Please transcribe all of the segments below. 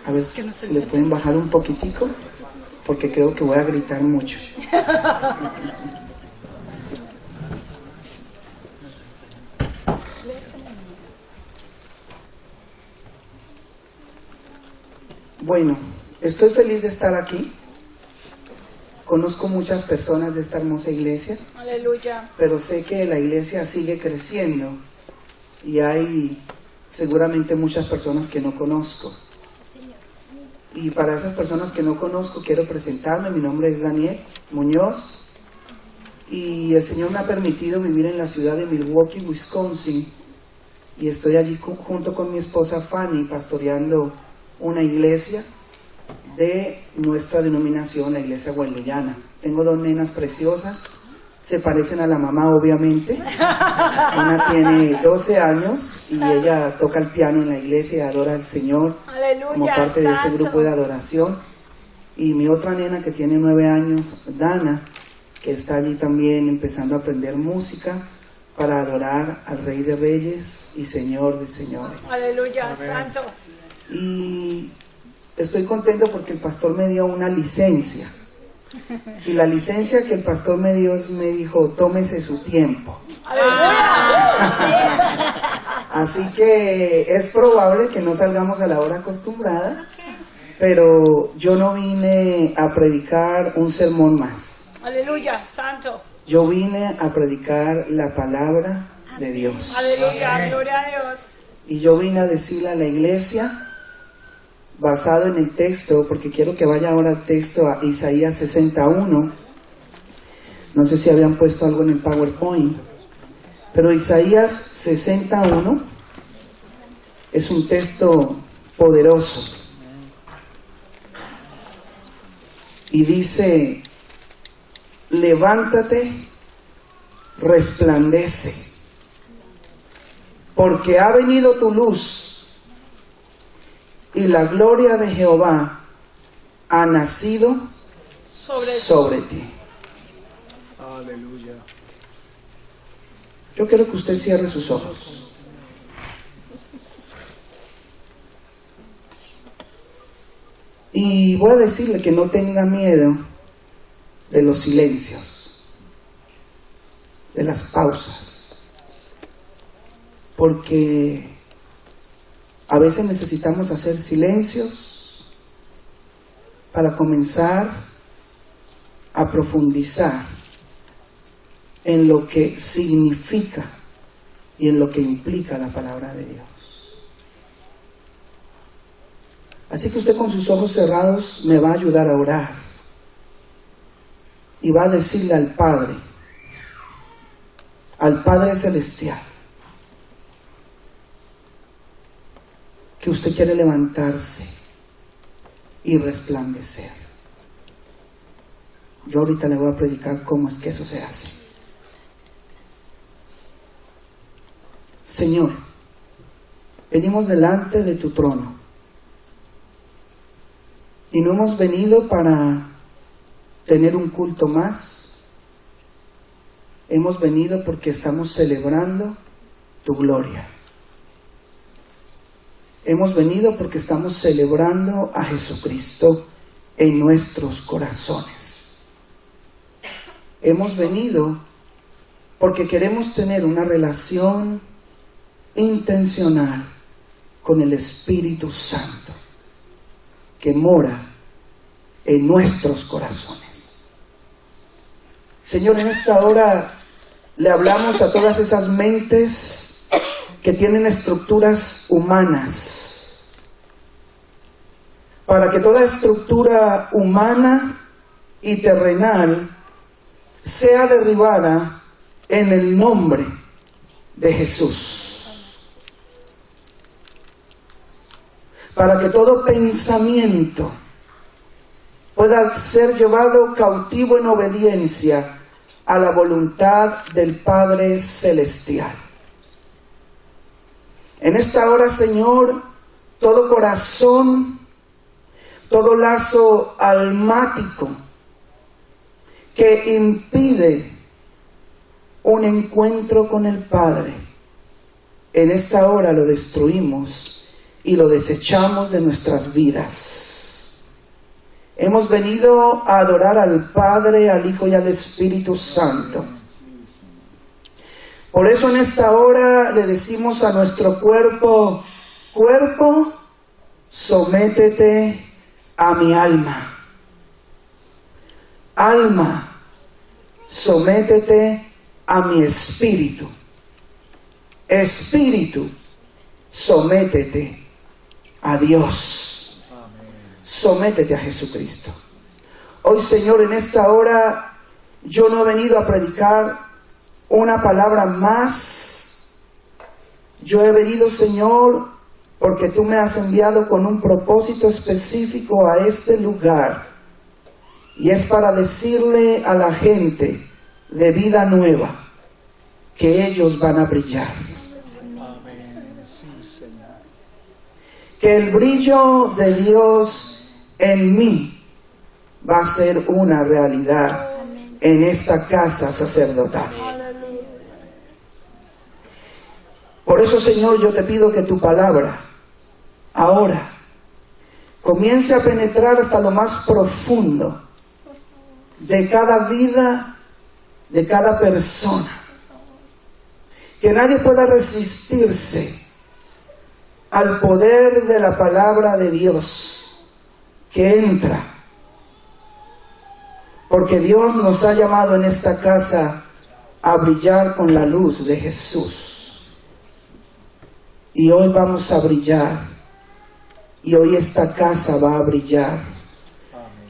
A ver si le pueden bajar un poquitico, porque creo que voy a gritar mucho. Bueno, estoy feliz de estar aquí. Conozco muchas personas de esta hermosa iglesia. Aleluya. Pero sé que la iglesia sigue creciendo y hay seguramente muchas personas que no conozco. Y para esas personas que no conozco quiero presentarme. Mi nombre es Daniel Muñoz y el Señor me ha permitido vivir en la ciudad de Milwaukee, Wisconsin, y estoy allí junto con mi esposa Fanny pastoreando una iglesia de nuestra denominación, la iglesia wesleyana. Tengo dos nenas preciosas, se parecen a la mamá obviamente. Una tiene 12 años y ella toca el piano en la iglesia y adora al Señor. Aleluya, como parte de ese santo grupo de adoración. Y mi otra nena que tiene 9 años, Dana, que está allí también empezando a aprender música para adorar al Rey de Reyes y Señor de Señores. Aleluya, santo. Y estoy contento porque el pastor me dio una licencia. Y la licencia que el pastor me dio me dijo, tómese su tiempo. Así que es probable que no salgamos a la hora acostumbrada, pero yo no vine a predicar un sermón más. Aleluya, santo. Yo vine a predicar la palabra de Dios. Aleluya, gloria a Dios. Y yo vine a decirle a la iglesia, basado en el texto, porque quiero que vaya ahora al texto, a Isaías 61. No sé si habían puesto algo en el PowerPoint, pero Isaías 61 es un texto poderoso. Y dice, levántate, resplandece, porque ha venido tu luz y la gloria de Jehová ha nacido sobre ti. Aleluya. Yo quiero que usted cierre sus ojos. Y voy a decirle que no tenga miedo de los silencios, de las pausas, porque a veces necesitamos hacer silencios para comenzar a profundizar en lo que significa y en lo que implica la palabra de Dios. Así que usted con sus ojos cerrados me va a ayudar a orar y va a decirle al Padre Celestial, que usted quiere levantarse y resplandecer. Yo ahorita le voy a predicar cómo es que eso se hace. Señor, venimos delante de tu trono y no hemos venido para tener un culto más. Hemos venido porque estamos celebrando tu gloria. Hemos venido porque estamos celebrando a Jesucristo en nuestros corazones. Hemos venido porque queremos tener una relación intencional con el Espíritu Santo que mora en nuestros corazones. Señor, en esta hora le hablamos a todas esas mentes que tienen estructuras humanas, para que toda estructura humana y terrenal sea derribada en el nombre de Jesús. Para que todo pensamiento pueda ser llevado cautivo en obediencia a la voluntad del Padre Celestial. En esta hora, Señor, todo corazón, todo lazo almático que impide un encuentro con el Padre, en esta hora lo destruimos y lo desechamos de nuestras vidas. Hemos venido a adorar al Padre, al Hijo y al Espíritu Santo. Por eso en esta hora le decimos a nuestro cuerpo: cuerpo, sométete a mi alma. Alma, sométete a mi espíritu. Espíritu, sométete a Dios. Sométete a Jesucristo. Hoy, Señor, en esta hora yo no he venido a predicar una palabra más. Yo he venido, Señor, porque tú me has enviado con un propósito específico a este lugar. Y es para decirle a la gente de Vida Nueva que ellos van a brillar. Que el brillo de Dios en mí va a ser una realidad en esta casa sacerdotal. Por eso, Señor, yo te pido que tu palabra ahora comience a penetrar hasta lo más profundo de cada vida, de cada persona. Que nadie pueda resistirse al poder de la palabra de Dios que entra. Porque Dios nos ha llamado en esta casa a brillar con la luz de Jesús. Y hoy vamos a brillar. Y hoy esta casa va a brillar.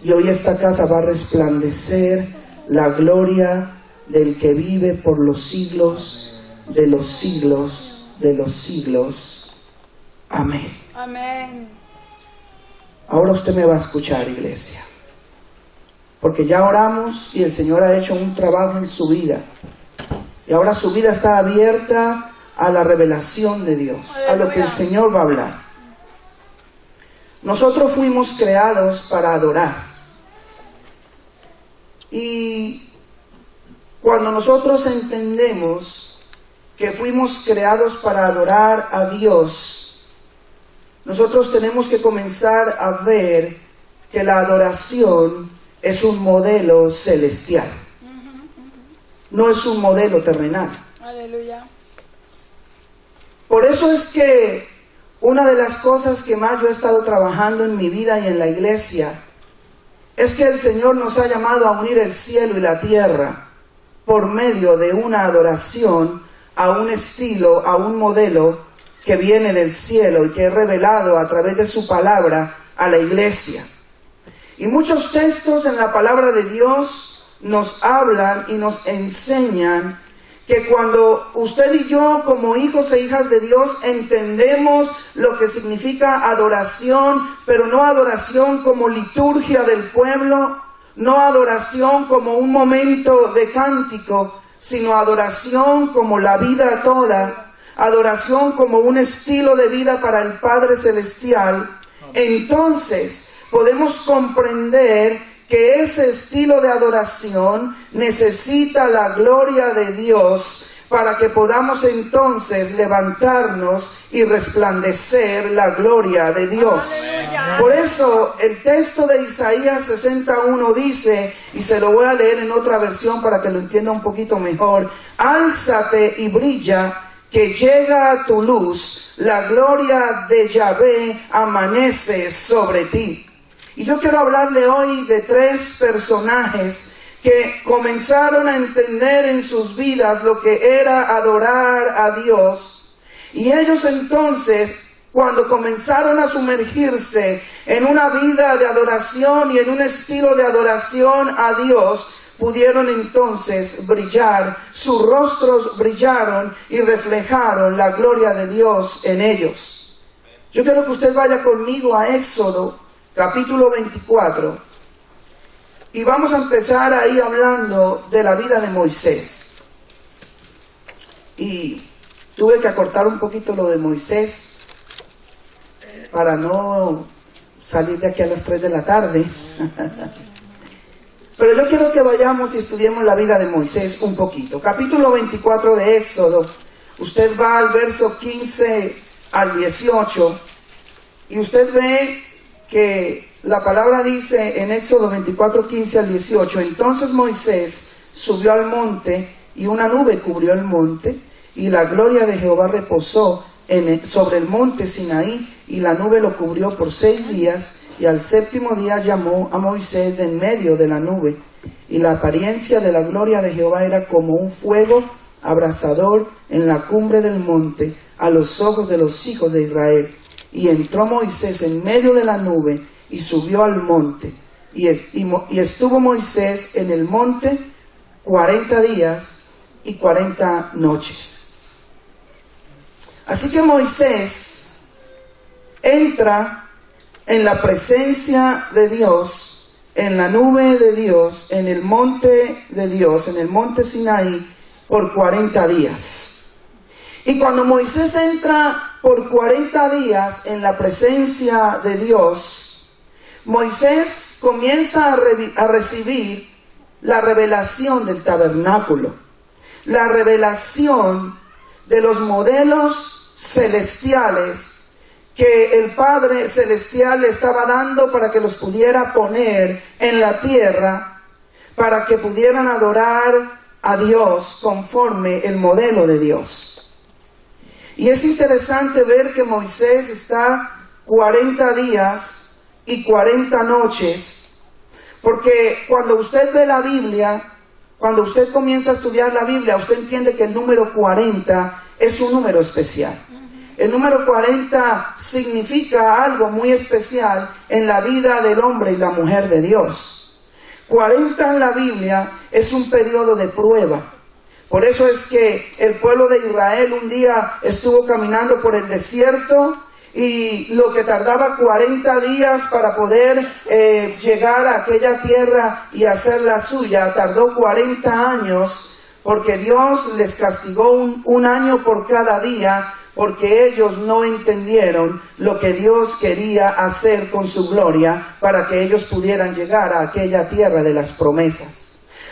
Y hoy esta casa va a resplandecer la gloria del que vive por los siglos de los siglos de los siglos. Amén. Amén. Ahora usted me va a escuchar, iglesia. Porque ya oramos y el Señor ha hecho un trabajo en su vida. Y ahora su vida está abierta a la revelación de Dios, a lo que el Señor va a hablar. Nosotros fuimos creados para adorar. Y cuando nosotros entendemos que fuimos creados para adorar a Dios, nosotros tenemos que comenzar a ver que la adoración es un modelo celestial. No es un modelo terrenal. Aleluya. Por eso es que una de las cosas que más yo he estado trabajando en mi vida y en la iglesia es que el Señor nos ha llamado a unir el cielo y la tierra por medio de una adoración a un estilo, a un modelo que viene del cielo y que es revelado a través de su palabra a la iglesia. Y muchos textos en la palabra de Dios nos hablan y nos enseñan que cuando usted y yo, como hijos e hijas de Dios, entendemos lo que significa adoración, pero no adoración como liturgia del pueblo, no adoración como un momento de cántico, sino adoración como la vida toda, adoración como un estilo de vida para el Padre Celestial, entonces podemos comprender que ese estilo de adoración necesita la gloria de Dios para que podamos entonces levantarnos y resplandecer la gloria de Dios. Aleluya. Por eso el texto de Isaías 61 dice, y se lo voy a leer en otra versión para que lo entienda un poquito mejor: álzate y brilla, que llega a tu luz, la gloria de Yahvé amanece sobre ti. Y yo quiero hablarle hoy de 3 personajes que comenzaron a entender en sus vidas lo que era adorar a Dios. Y ellos entonces, cuando comenzaron a sumergirse en una vida de adoración y en un estilo de adoración a Dios, pudieron entonces brillar, sus rostros brillaron y reflejaron la gloria de Dios en ellos. Yo quiero que usted vaya conmigo a Éxodo capítulo 24, y vamos a empezar ahí hablando de la vida de Moisés. Y tuve que acortar un poquito lo de Moisés para no salir de aquí a las 3 de la tarde. Pero yo quiero que vayamos y estudiemos la vida de Moisés un poquito. Capítulo 24 de Éxodo. Usted va al verso 15 al 18. Y usted ve que la palabra dice en Éxodo 24, 15 al 18, entonces Moisés subió al monte y una nube cubrió el monte y la gloria de Jehová reposó sobre el monte Sinaí y la nube lo cubrió por 6 días y al 7º día llamó a Moisés de en medio de la nube y la apariencia de la gloria de Jehová era como un fuego abrasador en la cumbre del monte a los ojos de los hijos de Israel. Y entró Moisés en medio de la nube y subió al monte. Y estuvo Moisés en el monte 40 días y 40 noches. Así que Moisés entra en la presencia de Dios, en la nube de Dios, en el monte de Dios, en el monte Sinaí, por 40 días. Y cuando Moisés entra por 40 días en la presencia de Dios, Moisés comienza a recibir la revelación del tabernáculo, la revelación de los modelos celestiales que el Padre Celestial le estaba dando para que los pudiera poner en la tierra, para que pudieran adorar a Dios conforme el modelo de Dios. Y es interesante ver que Moisés está 40 días y 40 noches, porque cuando usted ve la Biblia, cuando usted comienza a estudiar la Biblia, usted entiende que el número 40 es un número especial. El número 40 significa algo muy especial en la vida del hombre y la mujer de Dios. 40 en la Biblia es un periodo de prueba. Por eso es que el pueblo de Israel un día estuvo caminando por el desierto y lo que tardaba 40 días para poder llegar a aquella tierra y hacerla suya, tardó 40 años porque Dios les castigó un año por cada día, porque ellos no entendieron lo que Dios quería hacer con su gloria para que ellos pudieran llegar a aquella tierra de las promesas.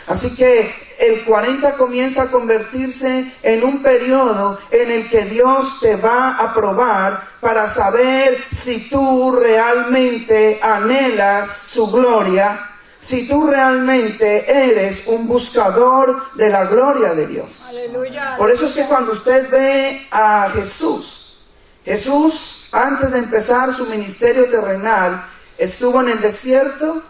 Así que el 40 comienza a convertirse en un periodo en el que Dios te va a probar para saber si tú realmente anhelas su gloria, si tú realmente eres un buscador de la gloria de Dios. Aleluya. Por eso es que cuando usted ve a Jesús, antes de empezar su ministerio terrenal, estuvo en el desierto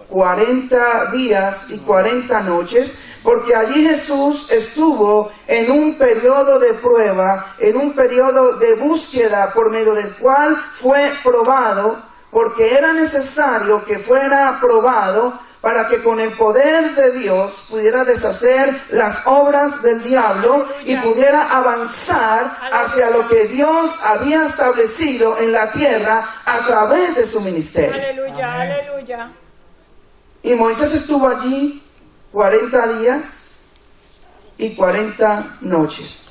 40 días y 40 noches, porque allí Jesús estuvo en un periodo de prueba, en un periodo de búsqueda por medio del cual fue probado, porque era necesario que fuera probado para que con el poder de Dios pudiera deshacer las obras del diablo y pudiera avanzar hacia lo que Dios había establecido en la tierra a través de su ministerio. Aleluya, aleluya. Y Moisés estuvo allí 40 días y 40 noches.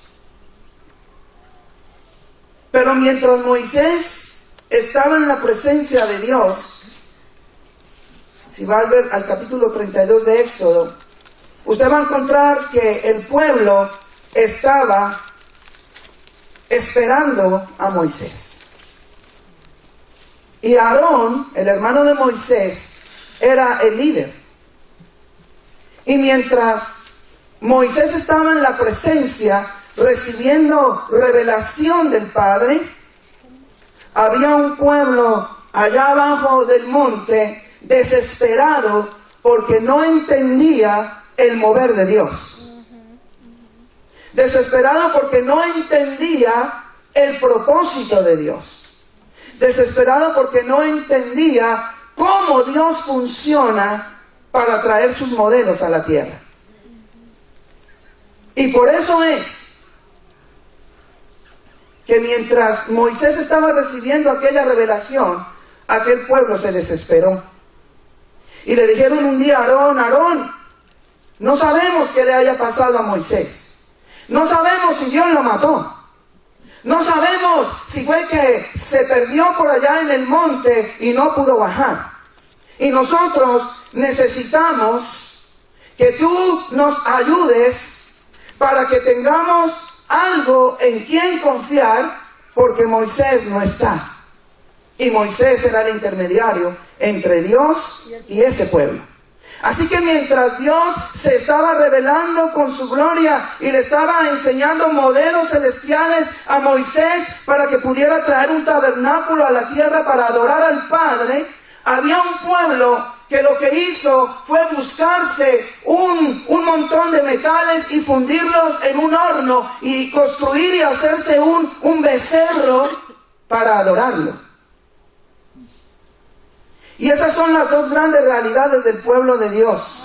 Pero mientras Moisés estaba en la presencia de Dios, si va a ver al capítulo 32 de Éxodo, usted va a encontrar que el pueblo estaba esperando a Moisés. Y Aarón, el hermano de Moisés, era el líder. Y mientras Moisés estaba en la presencia recibiendo revelación del Padre, había un pueblo allá abajo del monte desesperado porque no entendía el mover de Dios. Desesperado porque no entendía el propósito de Dios. Desesperado porque no entendía cómo Dios funciona para traer sus modelos a la tierra. Y por eso es que mientras Moisés estaba recibiendo aquella revelación, aquel pueblo se desesperó. Y le dijeron un día a Aarón, no sabemos qué le haya pasado a Moisés. No sabemos si Dios lo mató. No sabemos si fue que se perdió por allá en el monte y no pudo bajar. Y nosotros necesitamos que tú nos ayudes para que tengamos algo en quien confiar, porque Moisés no está. Y Moisés era el intermediario entre Dios y ese pueblo. Así que mientras Dios se estaba revelando con su gloria y le estaba enseñando modelos celestiales a Moisés para que pudiera traer un tabernáculo a la tierra para adorar al Padre, había un pueblo que lo que hizo fue buscarse un montón de metales y fundirlos en un horno y construir y hacerse un becerro para adorarlo. Y esas son las dos grandes realidades del pueblo de Dios.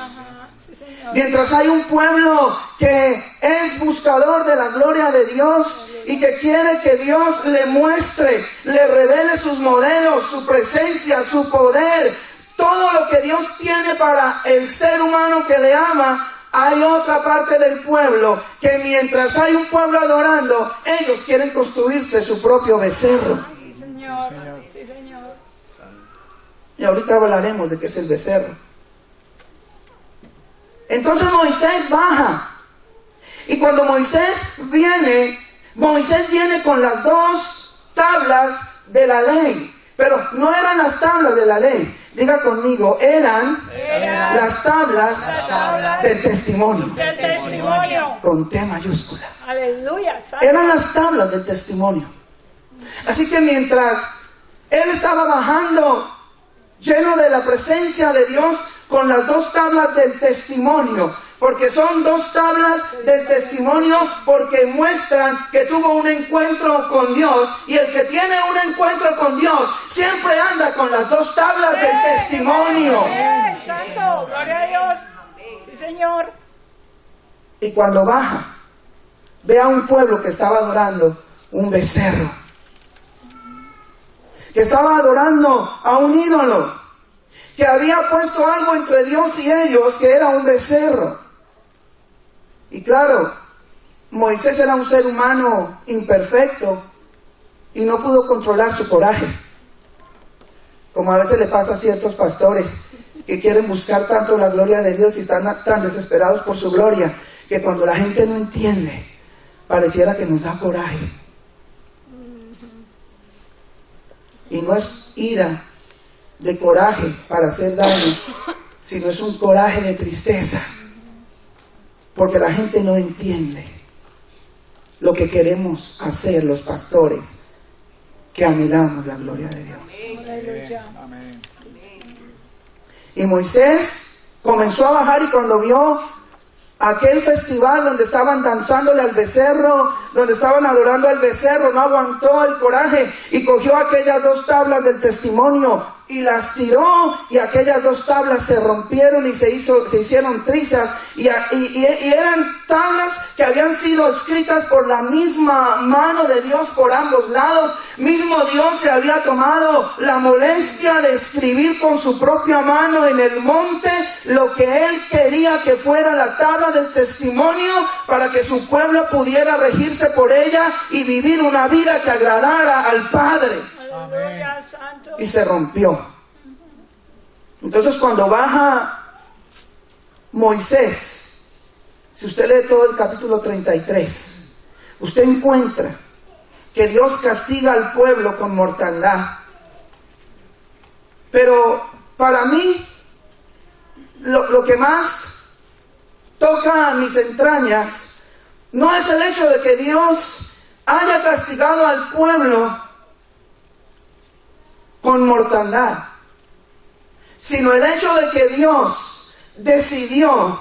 Mientras hay un pueblo que es buscador de la gloria de Dios y que quiere que Dios le muestre, le revele sus modelos, su presencia, su poder, todo lo que Dios tiene para el ser humano que le ama, hay otra parte del pueblo que mientras hay un pueblo adorando, ellos quieren construirse su propio becerro. Sí, Señor. Sí, Señor. Y ahorita hablaremos de qué es el becerro. Entonces Moisés baja. Y cuando Moisés viene con las dos tablas de la ley. Pero no eran las tablas de la ley. Diga conmigo, eran las tablas del testimonio. Del testimonio. Con T mayúscula. Aleluya. Santo. Eran las tablas del testimonio. Así que mientras él estaba bajando, lleno de la presencia de Dios, con las dos tablas del testimonio, porque son dos tablas del testimonio, porque muestran que tuvo un encuentro con Dios, y el que tiene un encuentro con Dios siempre anda con las dos tablas del testimonio. Santo, gloria a Dios. Sí, Señor. Y cuando baja, ve a un pueblo que estaba adorando un becerro, que estaba adorando a un ídolo, que había puesto algo entre Dios y ellos, que era un becerro. Y claro, Moisés era un ser humano imperfecto y no pudo controlar su coraje, como a veces le pasa a ciertos pastores que quieren buscar tanto la gloria de Dios y están tan desesperados por su gloria, que cuando la gente no entiende, pareciera que nos da coraje. Y no es ira de coraje para hacer daño, sino es un coraje de tristeza, porque la gente no entiende lo que queremos hacer los pastores, que anhelamos la gloria de Dios. Aleluya. Y Moisés comenzó a bajar, y cuando vio aquel festival donde estaban danzándole al becerro, donde estaban adorando al becerro, no aguantó el coraje y cogió aquellas dos tablas del testimonio y las tiró, y aquellas dos tablas se rompieron y se hicieron trizas, y eran tablas que habían sido escritas por la misma mano de Dios por ambos lados. Mismo Dios se había tomado la molestia de escribir con su propia mano en el monte lo que él quería que fuera la tabla del testimonio, para que su pueblo pudiera regirse por ella y vivir una vida que agradara al Padre. Aleluya, Santo. Y se rompió. Entonces cuando baja Moisés, si usted lee todo el capítulo 33, usted encuentra que Dios castiga al pueblo con mortandad. Pero para mí, lo que más toca a mis entrañas no es el hecho de que Dios haya castigado al pueblo con mortandad, sino el hecho de que Dios decidió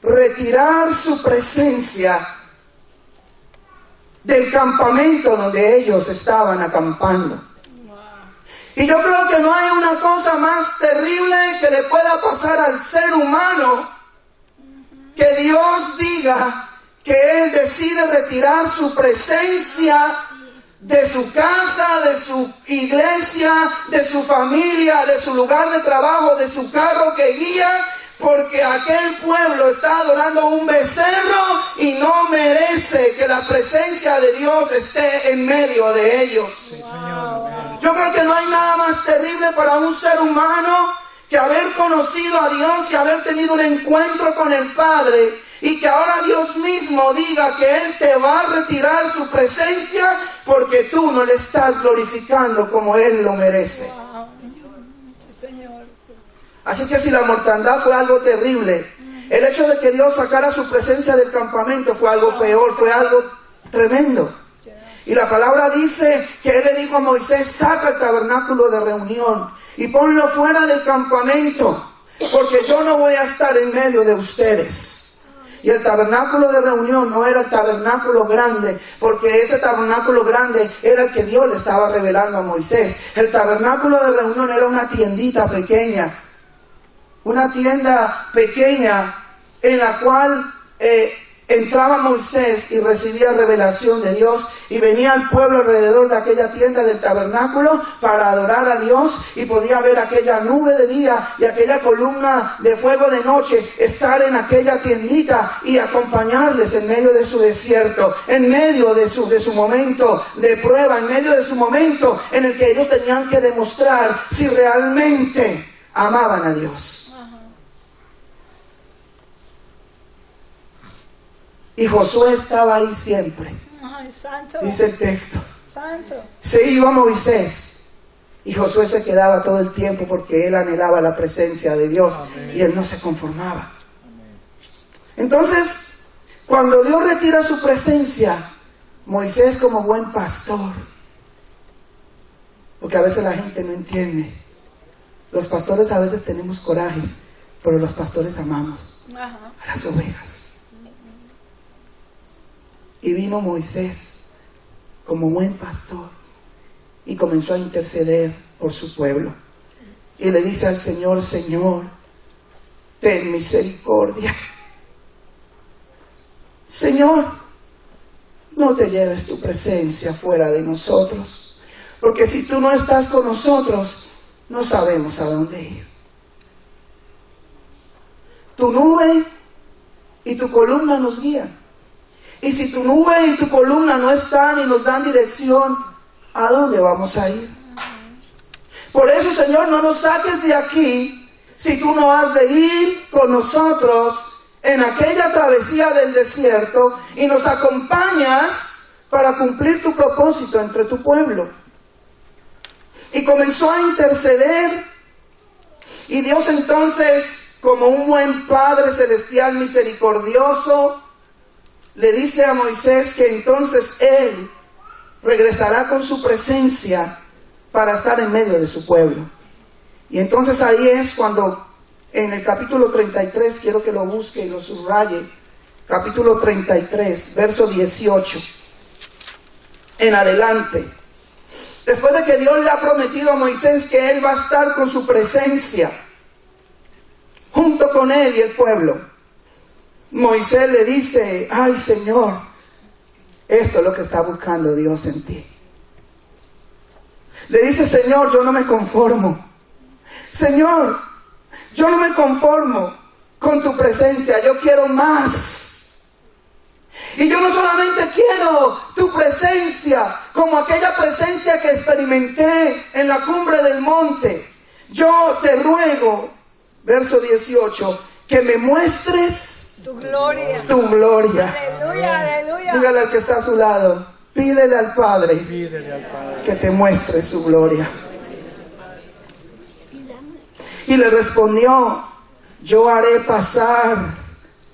retirar su presencia del campamento donde ellos estaban acampando. Y yo creo que no hay una cosa más terrible que le pueda pasar al ser humano, que Dios diga que Él decide retirar su presencia de su casa, de su iglesia, de su familia, de su lugar de trabajo, de su carro que guía, porque aquel pueblo está adorando un becerro y no merece que la presencia de Dios esté en medio de ellos. Sí, Señor. Yo creo que no hay nada más terrible para un ser humano que haber conocido a Dios y haber tenido un encuentro con el Padre, Y que ahora Dios mismo diga que Él te va a retirar su presencia porque tú no le estás glorificando como Él lo merece. Así que si la mortandad fue algo terrible, el hecho de que Dios sacara su presencia del campamento fue algo peor, fue algo tremendo. Y la palabra dice que Él le dijo a Moisés: saca el tabernáculo de reunión y ponlo fuera del campamento, porque yo no voy a estar en medio de ustedes. Y el tabernáculo de reunión no era el tabernáculo grande, porque ese tabernáculo grande era el que Dios le estaba revelando a Moisés. El tabernáculo de reunión era una tiendita pequeña, una tienda pequeña en la cual entraba Moisés y recibía revelación de Dios, y venía el pueblo alrededor de aquella tienda del tabernáculo para adorar a Dios, y podía ver aquella nube de día y aquella columna de fuego de noche estar en aquella tiendita y acompañarles en medio de su desierto, en medio de su momento de prueba, en medio de su momento en el que ellos tenían que demostrar si realmente amaban a Dios. Y Josué estaba ahí siempre. Ay, santo. Dice el texto. Santo. Se iba Moisés y Josué se quedaba todo el tiempo porque él anhelaba la presencia de Dios. Amén. Y él no se conformaba. Amén. Entonces, cuando Dios retira su presencia, Moisés, como buen pastor, porque a veces la gente no entiende, los pastores a veces tenemos coraje, pero los pastores amamos a las ovejas. Y vino Moisés como buen pastor y comenzó a interceder por su pueblo. Y le dice al Señor: Señor, ten misericordia. Señor, no te lleves tu presencia fuera de nosotros, porque si tú no estás con nosotros, no sabemos a dónde ir. Tu nube y tu columna nos guían. Y si tu nube y tu columna no están y nos dan dirección, ¿a dónde vamos a ir? Por eso, Señor, no nos saques de aquí si tú no has de ir con nosotros en aquella travesía del desierto y nos acompañas para cumplir tu propósito entre tu pueblo. Y comenzó a interceder, y Dios entonces, como un buen Padre celestial misericordioso, le dice a Moisés que entonces Él regresará con su presencia para estar en medio de su pueblo. Y entonces ahí es cuando en el capítulo 33, quiero que lo busque y lo subraye, capítulo 33, verso 18 en adelante. Después de que Dios le ha prometido a Moisés que Él va a estar con su presencia junto con Él y el pueblo, Moisés le dice: ay, Señor, esto es lo que está buscando Dios en ti. Le dice: Señor, yo no me conformo. Señor, yo no me conformo con tu presencia, yo quiero más. Y yo no solamente quiero tu presencia como aquella presencia que experimenté en la cumbre del monte. Yo te ruego, verso 18, que me muestres tu gloria. Tu gloria. Aleluya, aleluya. Dígale al que está a su lado: pídele al Padre que te muestre su gloria. Y le respondió: yo haré pasar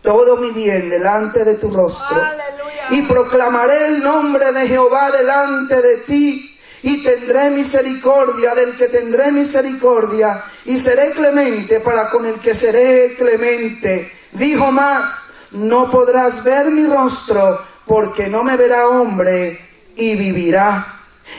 todo mi bien delante de tu rostro. Aleluya. Y proclamaré el nombre de Jehová delante de ti. Y tendré misericordia del que tendré misericordia, y seré clemente para con el que seré clemente. Dijo más: no podrás ver mi rostro, porque no me verá hombre y vivirá.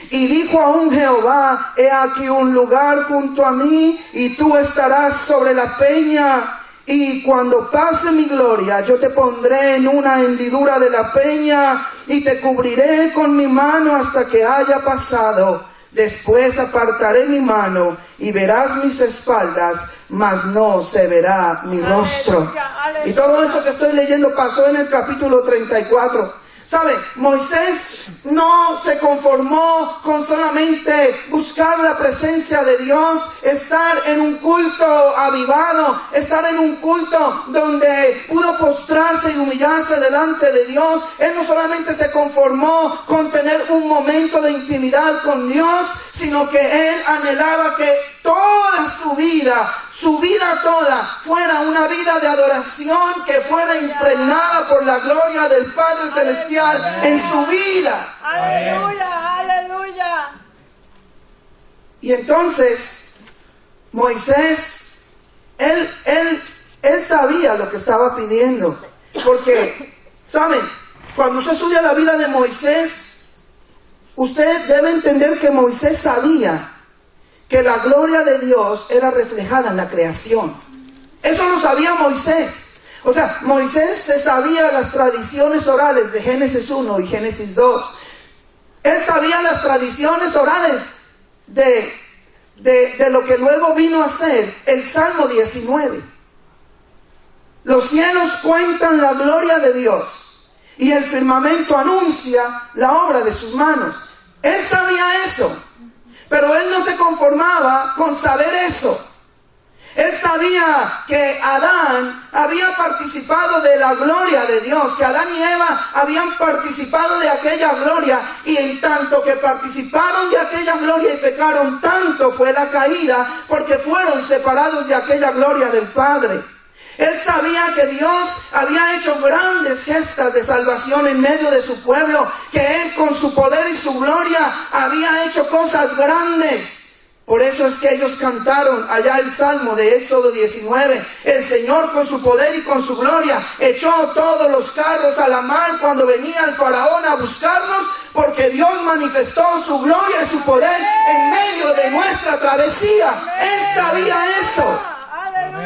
Y dijo aún Jehová: he aquí un lugar junto a mí, y tú estarás sobre la peña. Y cuando pase mi gloria, yo te pondré en una hendidura de la peña, y te cubriré con mi mano hasta que haya pasado. Después apartaré mi mano, y verás mis espaldas, mas no se verá mi rostro. Aleluya, aleluya. Y todo eso que estoy leyendo pasó en el capítulo 34. ¿Sabe? Moisés no se conformó con solamente buscar la presencia de Dios, estar en un culto avivado, estar en un culto donde pudo postrarse y humillarse delante de Dios. Él no solamente se conformó con tener un momento de intimidad con Dios, sino que él anhelaba que toda su vida toda fuera una vida de adoración, que fuera impregnada por la gloria del Padre Celestial en su vida. Aleluya, aleluya. Y entonces Moisés, él sabía lo que estaba pidiendo, porque, ¿saben? Cuando usted estudia la vida de Moisés, usted debe entender que Moisés sabía que la gloria de Dios era reflejada en la creación. Eso lo sabía Moisés. O sea, Moisés se sabía las tradiciones orales de Génesis 1 y Génesis 2. Él sabía las tradiciones orales de lo que luego vino a ser el Salmo 19. Los cielos cuentan la gloria de Dios y el firmamento anuncia la obra de sus manos. Él sabía eso. Pero él no se conformaba con saber eso. Él sabía que Adán había participado de la gloria de Dios, que Adán y Eva habían participado de aquella gloria, y en tanto que participaron de aquella gloria y pecaron, tanto fue la caída, porque fueron separados de aquella gloria del Padre. Él sabía que Dios había hecho grandes gestas de salvación en medio de su pueblo, que Él con su poder y su gloria había hecho cosas grandes. Por eso es que ellos cantaron allá el Salmo de Éxodo 19. El Señor con su poder y con su gloria echó todos los carros a la mar cuando venía el faraón a buscarnos, porque Dios manifestó su gloria y su poder en medio de nuestra travesía. Él sabía eso.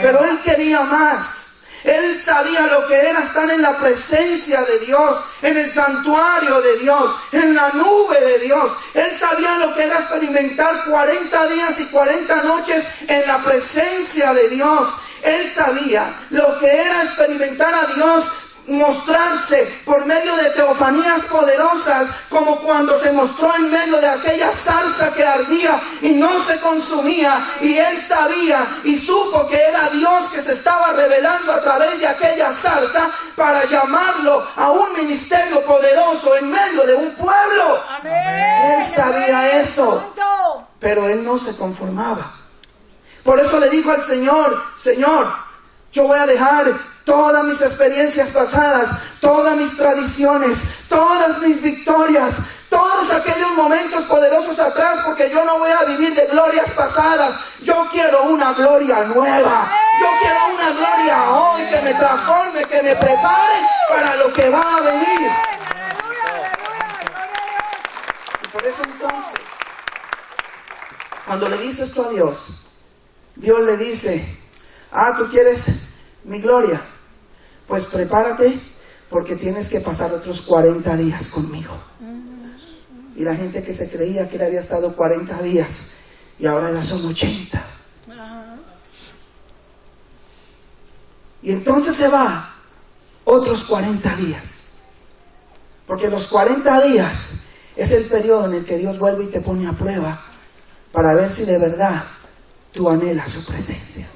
Pero él quería más. Él sabía lo que era estar en la presencia de Dios, en el santuario de Dios, en la nube de Dios. Él sabía lo que era experimentar 40 días y 40 noches en la presencia de Dios. Él sabía lo que era experimentar a Dios, mostrarse por medio de teofanías poderosas, como cuando se mostró en medio de aquella zarza que ardía y no se consumía, y él sabía y supo que era Dios que se estaba revelando a través de aquella zarza para llamarlo a un ministerio poderoso en medio de un pueblo. Él sabía eso, pero él no se conformaba. Por eso le dijo al Señor: Señor, yo voy a dejar todas mis experiencias pasadas, todas mis tradiciones, todas mis victorias, todos aquellos momentos poderosos atrás, porque yo no voy a vivir de glorias pasadas. Yo quiero una gloria nueva. Yo quiero una gloria hoy que me transforme, que me prepare para lo que va a venir. Y por eso entonces, cuando le dice esto a Dios, Dios le dice: ¿tú quieres mi gloria? Pues prepárate, porque tienes que pasar otros 40 días conmigo. Y la gente que se creía que él había estado 40 días, y ahora ya son 80. Y entonces se va otros 40 días. Porque los 40 días es el periodo en el que Dios vuelve y te pone a prueba, para ver si de verdad tú anhelas su presencia.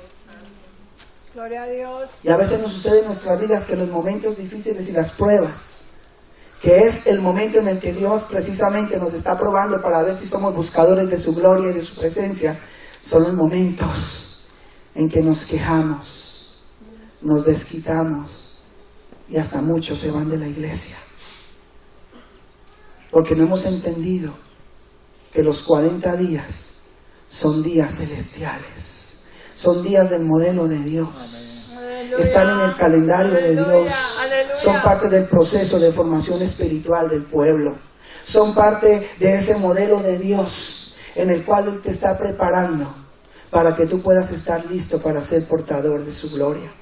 Gloria a Dios. Y a veces nos sucede en nuestras vidas que los momentos difíciles y las pruebas, que es el momento en el que Dios precisamente nos está probando para ver si somos buscadores de su gloria y de su presencia, son los momentos en que nos quejamos, nos desquitamos, y hasta muchos se van de la iglesia, porque no hemos entendido que los 40 días son días celestiales. Son días del modelo de Dios. Aleluya. Están en el calendario de Dios. Aleluya. Son parte del proceso de formación espiritual del pueblo. Son parte de ese modelo de Dios en el cual Él te está preparando para que tú puedas estar listo para ser portador de su gloria.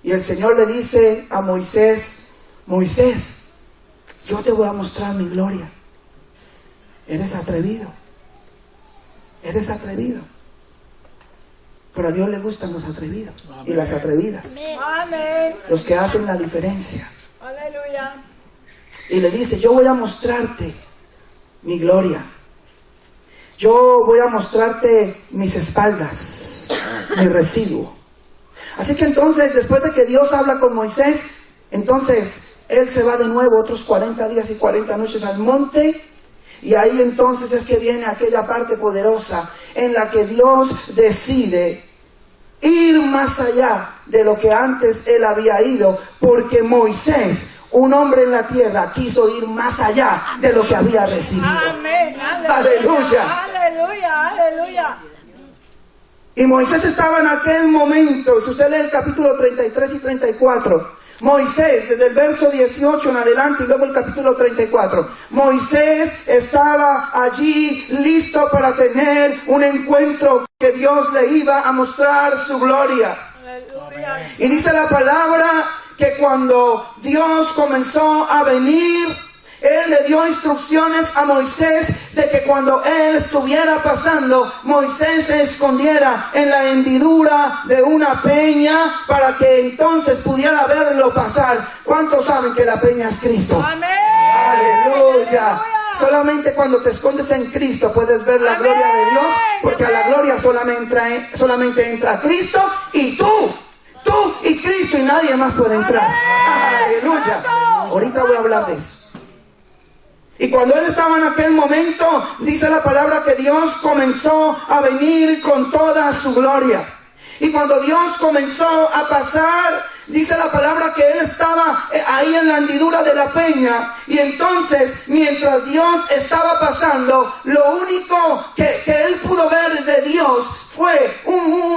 Y el Señor le dice a Moisés: Moisés, yo te voy a mostrar mi gloria. Eres atrevido. Eres atrevido. Pero a Dios le gustan los atrevidos y las atrevidas. Amén. Los que hacen la diferencia. Aleluya. Y le dice, yo voy a mostrarte mi gloria. Yo voy a mostrarte mis espaldas, mi residuo. Así que entonces, después de que Dios habla con Moisés, entonces él se va de nuevo otros 40 días y 40 noches al monte. Y ahí entonces es que viene aquella parte poderosa en la que Dios decide ir más allá de lo que antes él había ido, porque Moisés, un hombre en la tierra, quiso ir más allá de lo que había recibido. Amén. Aleluya. Aleluya. Aleluya. Y Moisés estaba en aquel momento, si usted lee el capítulo 33 y 34, Moisés, desde el verso 18 en adelante y luego el capítulo 34, Moisés estaba allí listo para tener un encuentro que Dios le iba a mostrar su gloria. Aleluya. Y dice la palabra que cuando Dios comenzó a venir, Él le dio instrucciones a Moisés de que cuando Él estuviera pasando, Moisés se escondiera en la hendidura de una peña para que entonces pudiera verlo pasar. ¿Cuántos saben que la peña es Cristo? Amén. Aleluya. Solamente cuando te escondes en Cristo puedes ver la gloria de Dios, porque a la gloria solamente entra Cristo y tú y Cristo, y nadie más puede entrar. Aleluya. Ahorita voy a hablar de eso. Y cuando él estaba en aquel momento, dice la palabra que Dios comenzó a venir con toda su gloria. Y cuando Dios comenzó a pasar, dice la palabra que él estaba ahí en la hendidura de la peña. Y entonces, mientras Dios estaba pasando, lo único que él pudo ver de Dios fue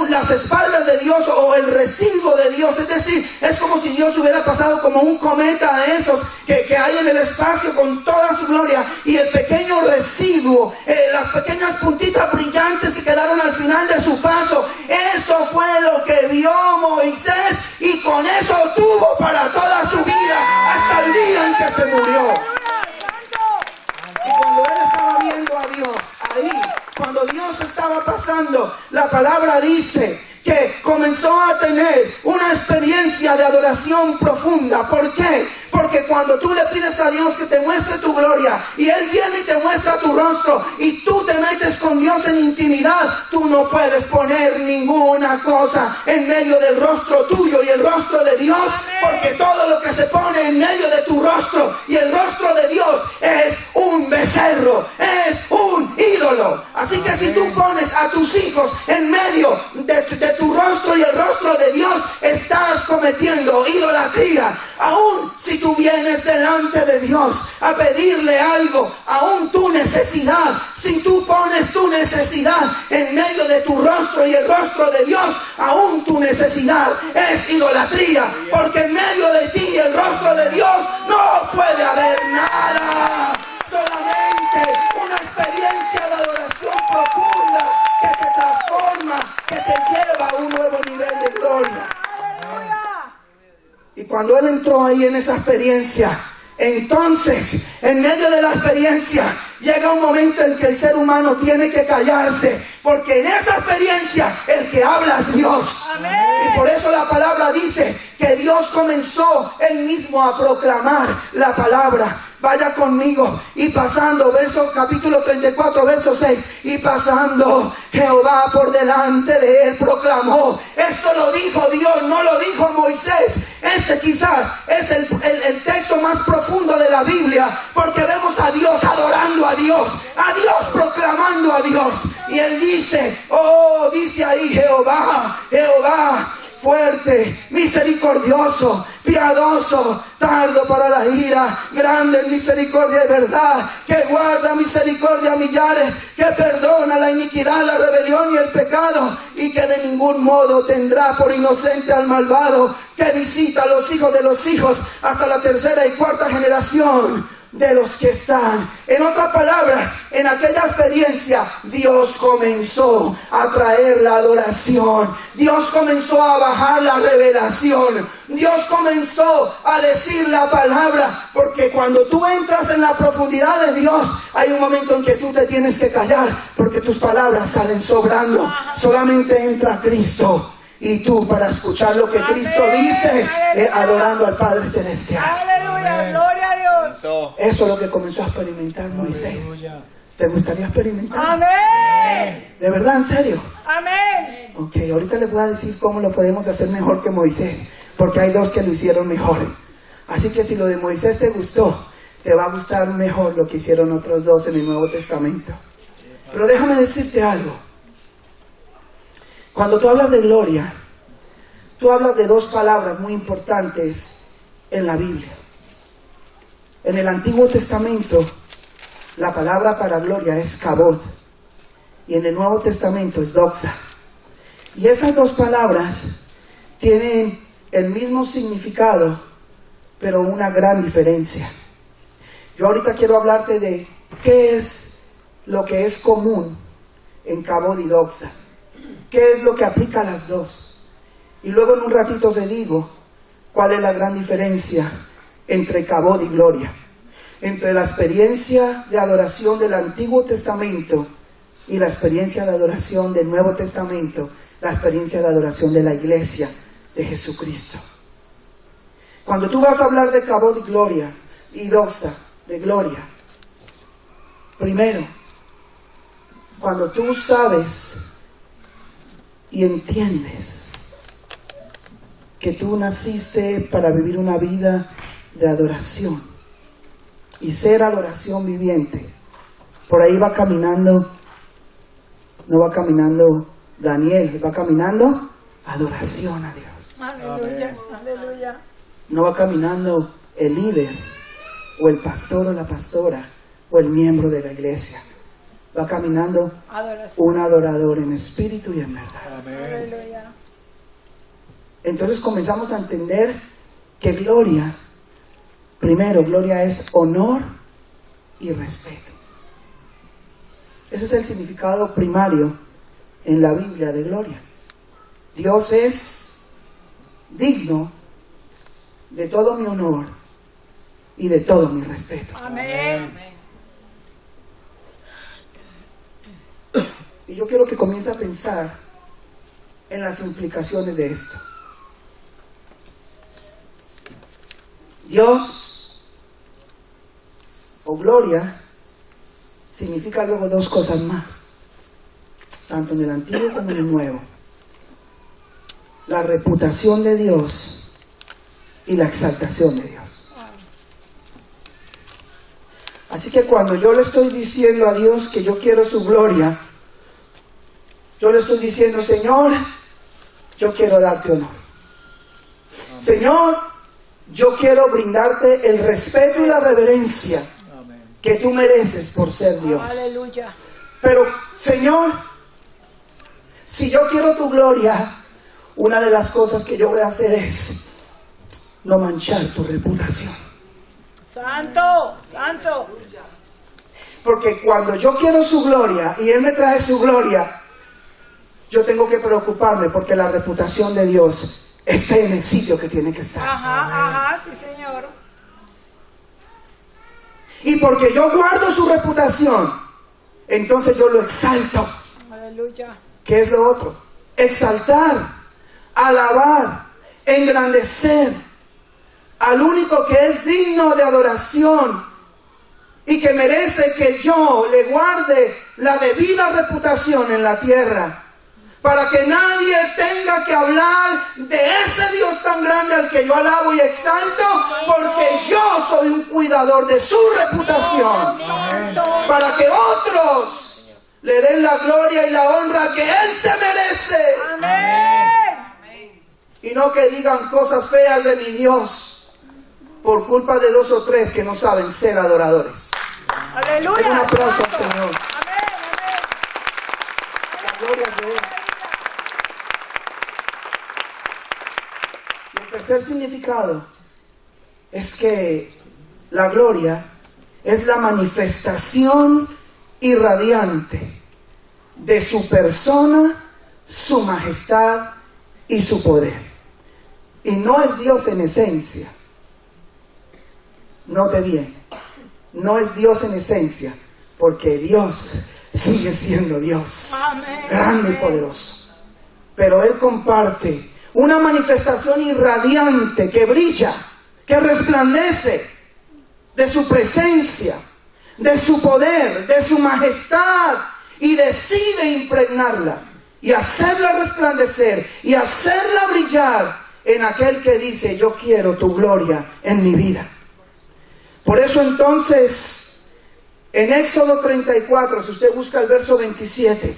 las espaldas de Dios, o el residuo de Dios. Es decir, es como si Dios hubiera pasado como un cometa de esos que hay en el espacio con toda su gloria, y el pequeño residuo, las pequeñas puntitas brillantes que quedaron al final de su paso, eso fue lo que vio Moisés, y con eso tuvo para toda su vida hasta el día en que se murió. Y cuando él estaba viendo a Dios ahí, cuando Dios estaba pasando, la palabra dice que comenzó a tener una experiencia de adoración profunda. ¿Por qué? Porque cuando tú le pides a Dios que te muestre tu gloria, y Él viene y te muestra tu rostro, y tú te metes con Dios en intimidad, tú no puedes poner ninguna cosa en medio del rostro tuyo y el rostro de Dios, porque todo lo que se pone en medio de tu rostro y el rostro de Dios es un becerro, es un ídolo. Así que si tú pones a tus hijos en medio de tu rostro y el rostro de Dios, estás cometiendo idolatría. Aún si tú vienes delante de Dios a pedirle algo, aún tu necesidad, si tú pones tu necesidad en medio de tu rostro y el rostro de Dios, aún tu necesidad es idolatría, porque en medio de ti y el rostro de Dios no puede haber nada, solamente una experiencia de adoración profunda que te transforma, que te lleva a un nuevo nivel de gloria. Y cuando él entró ahí en esa experiencia, entonces, en medio de la experiencia, llega un momento en que el ser humano tiene que callarse, porque en esa experiencia el que habla es Dios. Amén. Y por eso la palabra dice que Dios comenzó él mismo a proclamar la palabra. Vaya conmigo. Y pasando, capítulo 34, verso 6. Y pasando Jehová por delante de él, proclamó. Esto lo dijo Dios, no lo dijo Moisés. Este quizás es el texto más profundo de la Biblia, porque vemos a Dios adorando a Dios proclamando a Dios. Y él dice, dice ahí Jehová, fuerte, misericordioso, piadoso, tardo para la ira, grande en misericordia y verdad, que guarda misericordia a millares, que perdona la iniquidad, la rebelión y el pecado, y que de ningún modo tendrá por inocente al malvado, que visita a los hijos de los hijos hasta la tercera y cuarta generación. de los que están. En otras palabras, en aquella experiencia, Dios comenzó a traer la adoración. Dios comenzó a bajar la revelación. Dios comenzó a decir la palabra. Porque cuando tú entras en la profundidad de Dios, hay un momento en que tú te tienes que callar, porque tus palabras salen sobrando. Solamente entra Cristo y tú para escuchar lo que Cristo dice, adorando al Padre Celestial. Aleluya, gloria a Dios. Eso es lo que comenzó a experimentar Moisés. ¿Te gustaría experimentar? Amén. ¿De verdad, en serio? Amén. Ok, ahorita les voy a decir cómo lo podemos hacer mejor que Moisés, porque hay dos que lo hicieron mejor. Así que si lo de Moisés te gustó, te va a gustar mejor lo que hicieron otros dos en el Nuevo Testamento. Pero déjame decirte algo. Cuando tú hablas de gloria, tú hablas de dos palabras muy importantes en la Biblia. En el Antiguo Testamento, la palabra para gloria es kabod, y en el Nuevo Testamento es doxa. Y esas dos palabras tienen el mismo significado, pero una gran diferencia. Yo ahorita quiero hablarte de qué es lo que es común en kabod y doxa. ¿Qué es lo que aplica a las dos? Y luego en un ratito te digo cuál es la gran diferencia entre kabod y gloria. Entre la experiencia de adoración del Antiguo Testamento y la experiencia de adoración del Nuevo Testamento, la experiencia de adoración de la iglesia de Jesucristo. Cuando tú vas a hablar de kabod y gloria, y doxa, de gloria, primero, cuando tú sabes y entiendes que tú naciste para vivir una vida de adoración y ser adoración viviente, por ahí va caminando, no va caminando Daniel, va caminando adoración a Dios. Aleluya, aleluya. No va caminando el líder o el pastor o la pastora o el miembro de la iglesia. Va caminando Adoración. un adorador en espíritu y en verdad. Aleluya. Entonces comenzamos a entender que gloria, primero, gloria es honor y respeto. Ese es el significado primario en la Biblia de gloria. Dios es digno de todo mi honor y de todo mi respeto. Amén. Y yo quiero que comience a pensar en las implicaciones de esto. Dios o gloria significa luego dos cosas más, tanto en el Antiguo como en el Nuevo: la reputación de Dios y la exaltación de Dios. Así que cuando yo le estoy diciendo a Dios que yo quiero su gloria, yo le estoy diciendo: Señor, yo quiero darte honor. Señor, yo quiero brindarte el respeto y la reverencia que tú mereces por ser Dios. Aleluya. Pero, Señor, si yo quiero tu gloria, una de las cosas que yo voy a hacer es no manchar tu reputación. Santo, santo. Porque cuando yo quiero su gloria y Él me trae su gloria, yo tengo que preocuparme porque la reputación de Dios esté en el sitio que tiene que estar. Ajá, sí, Señor. Y porque yo guardo su reputación, entonces yo lo exalto. Aleluya. ¿Qué es lo otro? Exaltar, alabar, engrandecer al único que es digno de adoración y que merece que yo le guarde la debida reputación en la tierra, para que nadie tenga que hablar de ese Dios tan grande al que yo alabo y exalto, porque yo soy un cuidador de su reputación, para que otros le den la gloria y la honra que Él se merece. Amén. Y no que digan cosas feas de mi Dios por culpa de dos o tres que no saben ser adoradores. Aleluya. Den un aplauso al Santo. Señor. Amén, amén. La gloria es de Él. Y el tercer significado es que la gloria es la manifestación irradiante de su persona, su majestad y su poder. Y no es Dios en esencia. Note bien, no es Dios en esencia, porque Dios sigue siendo Dios, grande y poderoso. Pero Él comparte una manifestación irradiante que brilla, que resplandece de su presencia, de su poder, de su majestad, y decide impregnarla y hacerla resplandecer y hacerla brillar en aquel que dice: yo quiero tu gloria en mi vida. Por eso entonces, en Éxodo 34, si usted busca el verso 27,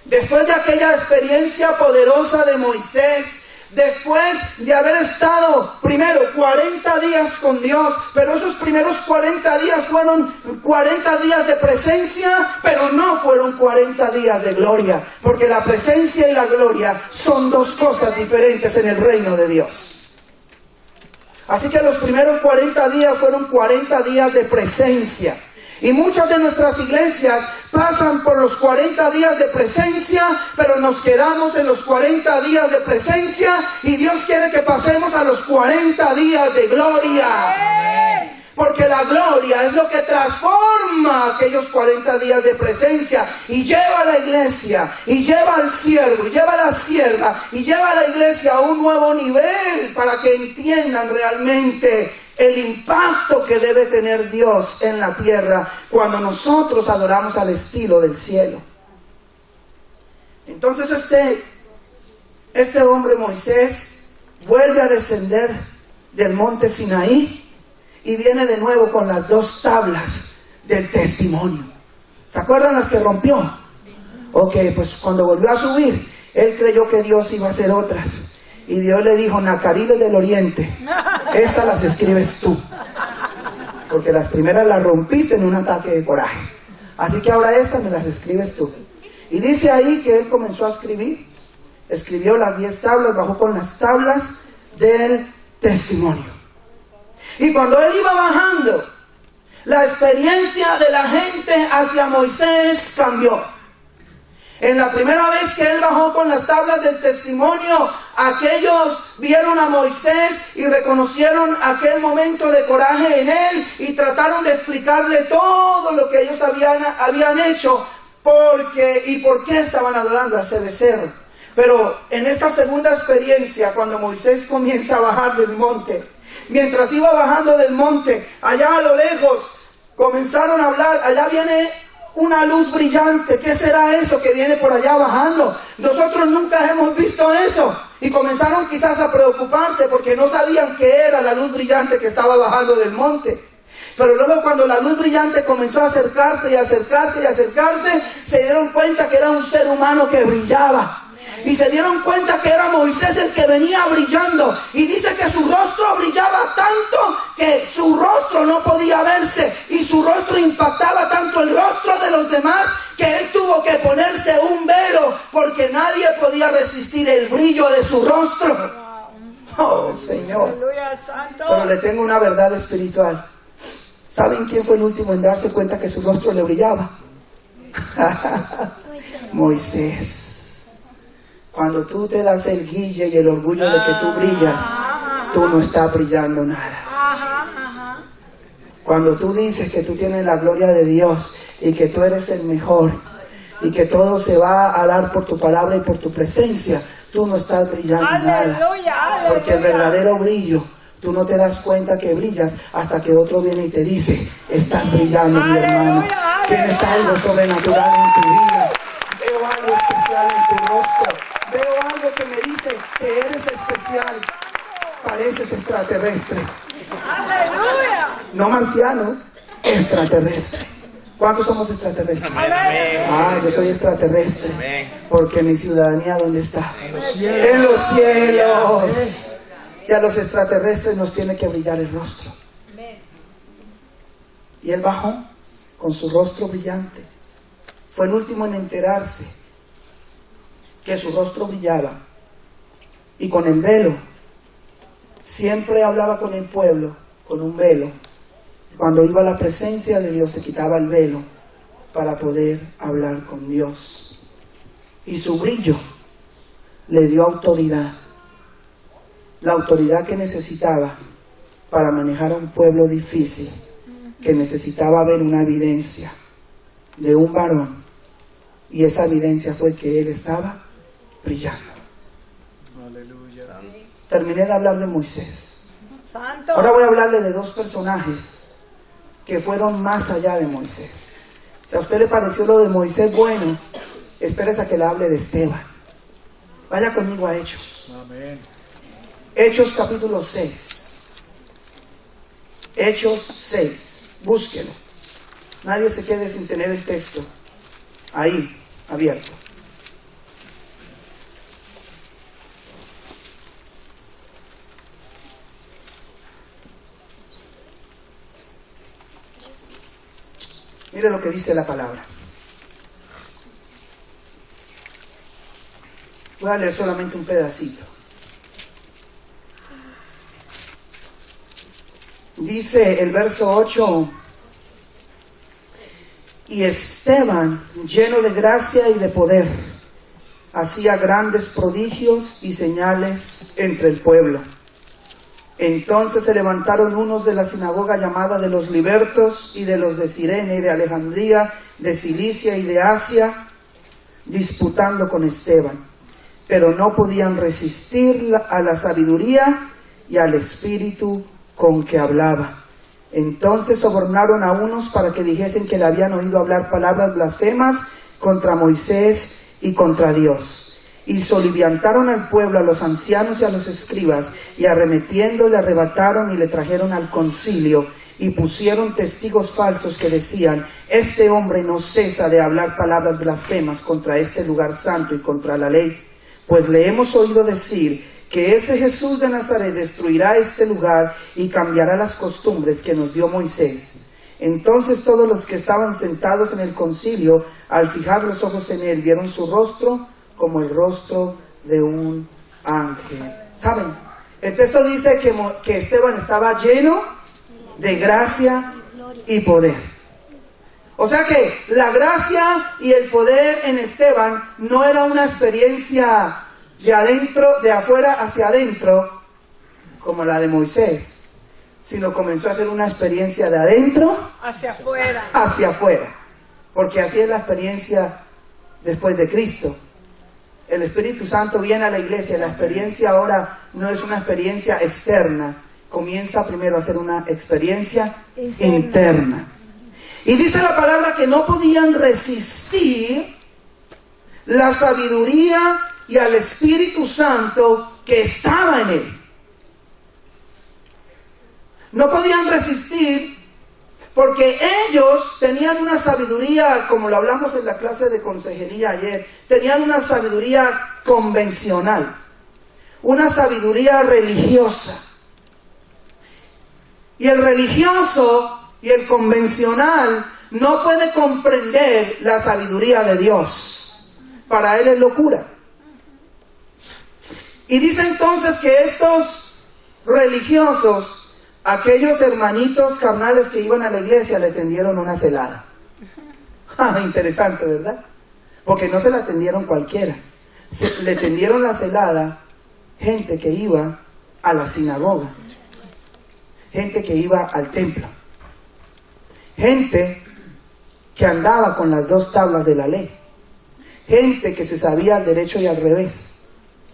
después de aquella experiencia poderosa de Moisés, después de haber estado primero 40 días con Dios, pero esos primeros 40 días fueron 40 días de presencia, pero no fueron 40 días de gloria, porque la presencia y la gloria son dos cosas diferentes en el reino de Dios. Así que los primeros 40 días fueron 40 días de presencia. Y muchas de nuestras iglesias pasan por los 40 días de presencia, pero nos quedamos en los 40 días de presencia, y Dios quiere que pasemos a los 40 días de gloria. Porque la gloria es lo que transforma aquellos 40 días de presencia y lleva a la iglesia, y lleva al siervo, y lleva a la sierva, y lleva a la iglesia a un nuevo nivel para que entiendan realmente el impacto que debe tener Dios en la tierra cuando nosotros adoramos al estilo del cielo. Entonces este hombre Moisés vuelve a descender del monte Sinaí y viene de nuevo con las dos tablas del testimonio. ¿Se acuerdan las que rompió? Ok, pues cuando volvió a subir, él creyó que Dios iba a hacer otras. Y Dios le dijo: Nacariles del Oriente, estas las escribes tú, porque las primeras las rompiste en un ataque de coraje. Así que ahora estas me las escribes tú. Y dice ahí que él comenzó a escribir. Escribió las 10 tablas, bajó con las tablas del testimonio. Y cuando él iba bajando, la experiencia de la gente hacia Moisés cambió. En la primera vez que él bajó con las tablas del testimonio, aquellos vieron a Moisés y reconocieron aquel momento de coraje en él y trataron de explicarle todo lo que ellos habían hecho, y por qué estaban adorando a ese becerro. Pero en esta segunda experiencia, cuando Moisés comienza a bajar del monte, mientras iba bajando del monte, allá a lo lejos comenzaron a hablar: allá viene una luz brillante. ¿Qué será eso que viene por allá bajando? Nosotros nunca hemos visto eso. Y comenzaron quizás a preocuparse porque no sabían qué era la luz brillante que estaba bajando del monte. Pero luego, cuando la luz brillante comenzó a acercarse y acercarse y acercarse, se dieron cuenta que era un ser humano que brillaba. Y se dieron cuenta que era Moisés el que venía brillando. Y dice que su rostro brillaba tanto que su rostro no podía verse. Y su rostro impactaba tanto el rostro de los demás que él tuvo que ponerse un velo, porque nadie podía resistir el brillo de su rostro. Oh, Señor. Pero le tengo una verdad espiritual. ¿Saben quién fue el último en darse cuenta que su rostro le brillaba? Moisés. Cuando tú te das el guille y el orgullo de que tú brillas, tú no estás brillando nada. Cuando tú dices que tú tienes la gloria de Dios y que tú eres el mejor y que todo se va a dar por tu palabra y por tu presencia, tú no estás brillando nada. Porque el verdadero brillo, tú no te das cuenta que brillas hasta que otro viene y te dice: estás brillando, mi hermano. Tienes algo sobrenatural en tu vida. Veo algo especial en tu rostro. Veo algo que me dice que eres especial. Pareces extraterrestre. ¡Aleluya! No marciano, extraterrestre. ¿Cuántos somos extraterrestres? Yo soy extraterrestre. Porque mi ciudadanía, ¿dónde está? En los cielos. Y a los extraterrestres nos tiene que brillar el rostro. Y él bajó con su rostro brillante. Fue el último en enterarse que su rostro brillaba. Y con el velo, siempre hablaba con el pueblo con un velo. Cuando iba a la presencia de Dios se quitaba el velo para poder hablar con Dios. Y su brillo le dio autoridad. La autoridad que necesitaba para manejar a un pueblo difícil, que necesitaba ver una evidencia de un varón. Y esa evidencia fue que él estaba brillando. Aleluya. Terminé de hablar de Moisés. Santo. Ahora voy a hablarle de dos personajes que fueron más allá de Moisés. Si a usted le pareció lo de Moisés bueno, espérese a que le hable de Esteban. Vaya conmigo a Hechos. Amén. Hechos capítulo 6. Hechos 6. Búsquelo. Nadie se quede sin tener el texto ahí, abierto. Mire lo que dice la palabra. Voy a leer solamente un pedacito. Dice el verso 8: y Esteban, lleno de gracia y de poder, hacía grandes prodigios y señales entre el pueblo. Entonces se levantaron unos de la sinagoga llamada de los libertos y de los de Cirene y de Alejandría, de Cilicia y de Asia, disputando con Esteban, pero no podían resistir a la sabiduría y al espíritu con que hablaba. Entonces sobornaron a unos para que dijesen que le habían oído hablar palabras blasfemas contra Moisés y contra Dios. Y soliviantaron al pueblo, a los ancianos y a los escribas, y arremetiendo le arrebataron y le trajeron al concilio, y pusieron testigos falsos que decían: este hombre no cesa de hablar palabras blasfemas contra este lugar santo y contra la ley, pues le hemos oído decir que ese Jesús de Nazaret destruirá este lugar y cambiará las costumbres que nos dio Moisés. Entonces todos los que estaban sentados en el concilio, al fijar los ojos en él, vieron su rostro como el rostro de un ángel. ¿Saben? El texto dice que Esteban estaba lleno de gracia y poder. O sea que la gracia y el poder en Esteban no era una experiencia de adentro, de afuera hacia adentro, como la de Moisés, sino comenzó a ser una experiencia de adentro hacia afuera. Hacia afuera. Porque así es la experiencia después de Cristo. El Espíritu Santo viene a la iglesia. La experiencia ahora no es una experiencia externa. Comienza primero a ser una experiencia interna. Y dice la palabra que no podían resistir la sabiduría y al Espíritu Santo que estaba en él. No podían resistir porque ellos tenían una sabiduría, como lo hablamos en la clase de consejería ayer, tenían una sabiduría convencional, una sabiduría religiosa. Y el religioso y el convencional no puede comprender la sabiduría de Dios. Para él es locura. Y dice entonces que estos religiosos, aquellos hermanitos carnales que iban a la iglesia, le tendieron una celada. Interesante, ¿verdad? Porque no se la tendieron cualquiera. Le tendieron la celada gente que iba a la sinagoga, gente que iba al templo, gente que andaba con las dos tablas de la ley, gente que se sabía al derecho y al revés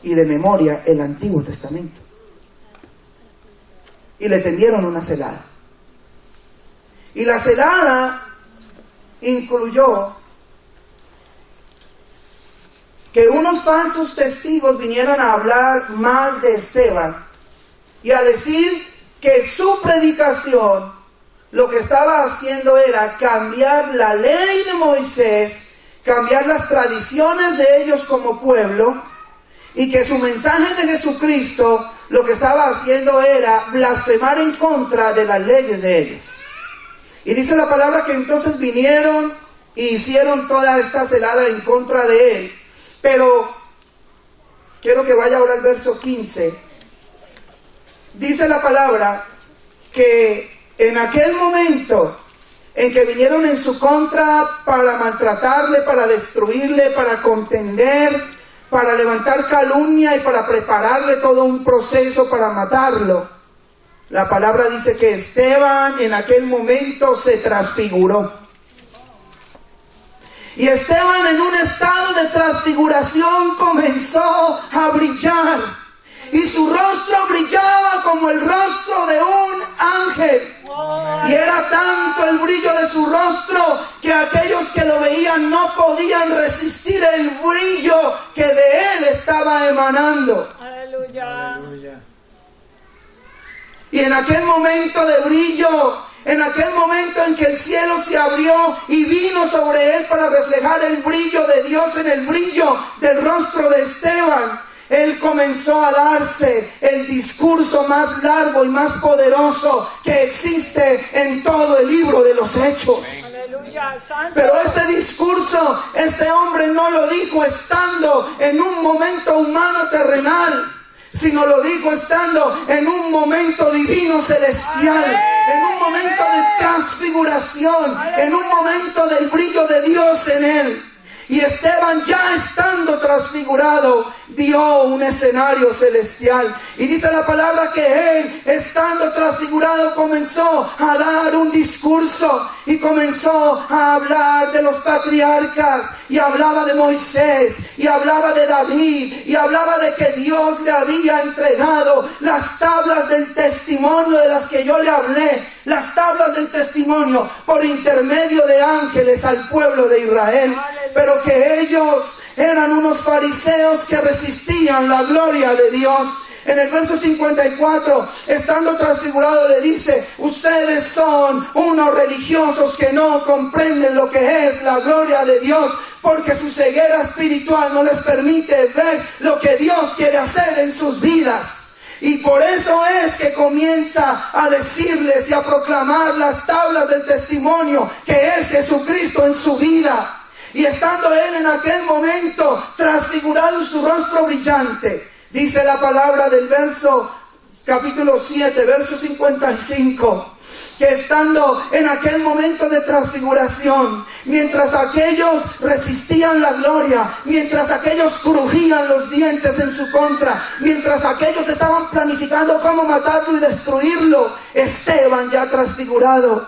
y de memoria el Antiguo Testamento. Y le tendieron una celada. Y la celada incluyó que unos falsos testigos vinieron a hablar mal de Esteban y a decir que su predicación lo que estaba haciendo era cambiar la ley de Moisés, cambiar las tradiciones de ellos como pueblo, y que su mensaje de Jesucristo lo que estaba haciendo era blasfemar en contra de las leyes de ellos. Y dice la palabra que entonces vinieron y hicieron toda esta celada en contra de él. Pero quiero que vaya ahora al verso 15. Dice la palabra que en aquel momento en que vinieron en su contra para maltratarle, para destruirle, para contender, para levantar calumnia y para prepararle todo un proceso para matarlo, la palabra dice que Esteban en aquel momento se transfiguró. Y Esteban, en un estado de transfiguración, comenzó a brillar. Y su rostro brillaba como el rostro de un ángel. Y era tanto el brillo de su rostro que aquellos que lo veían no podían resistir el brillo que de él estaba emanando. Aleluya. Aleluya. Y en aquel momento de brillo, en aquel momento en que el cielo se abrió y vino sobre él para reflejar el brillo de Dios en el brillo del rostro de Esteban, él comenzó a darse el discurso más largo y más poderoso que existe en todo el libro de los Hechos. Aleluya, santo. Pero este discurso, este hombre no lo dijo estando en un momento humano terrenal, sino lo dijo estando en un momento divino celestial, en un momento de transfiguración, en un momento del brillo de Dios en él. Y Esteban, ya estando transfigurado, vio un escenario celestial. Y dice la palabra que él, estando transfigurado, comenzó a dar un discurso. Y comenzó a hablar de los patriarcas. Y hablaba de Moisés. Y hablaba de David. Y hablaba de que Dios le había entregado las tablas del testimonio de las que yo le hablé. Las tablas del testimonio por intermedio de ángeles al pueblo de Israel. Pero que ellos eran unos fariseos que resistían la gloria de Dios. En el verso 54, estando transfigurado, le dice: ustedes son unos religiosos que no comprenden lo que es la gloria de Dios, porque su ceguera espiritual no les permite ver lo que Dios quiere hacer en sus vidas. Y por eso es que comienza a decirles y a proclamar las tablas del testimonio, que es Jesucristo en su vida. Y estando él en aquel momento transfigurado y su rostro brillante, dice la palabra del capítulo 7, verso 55, que estando en aquel momento de transfiguración, mientras aquellos resistían la gloria, mientras aquellos crujían los dientes en su contra, mientras aquellos estaban planificando cómo matarlo y destruirlo, Esteban, ya transfigurado,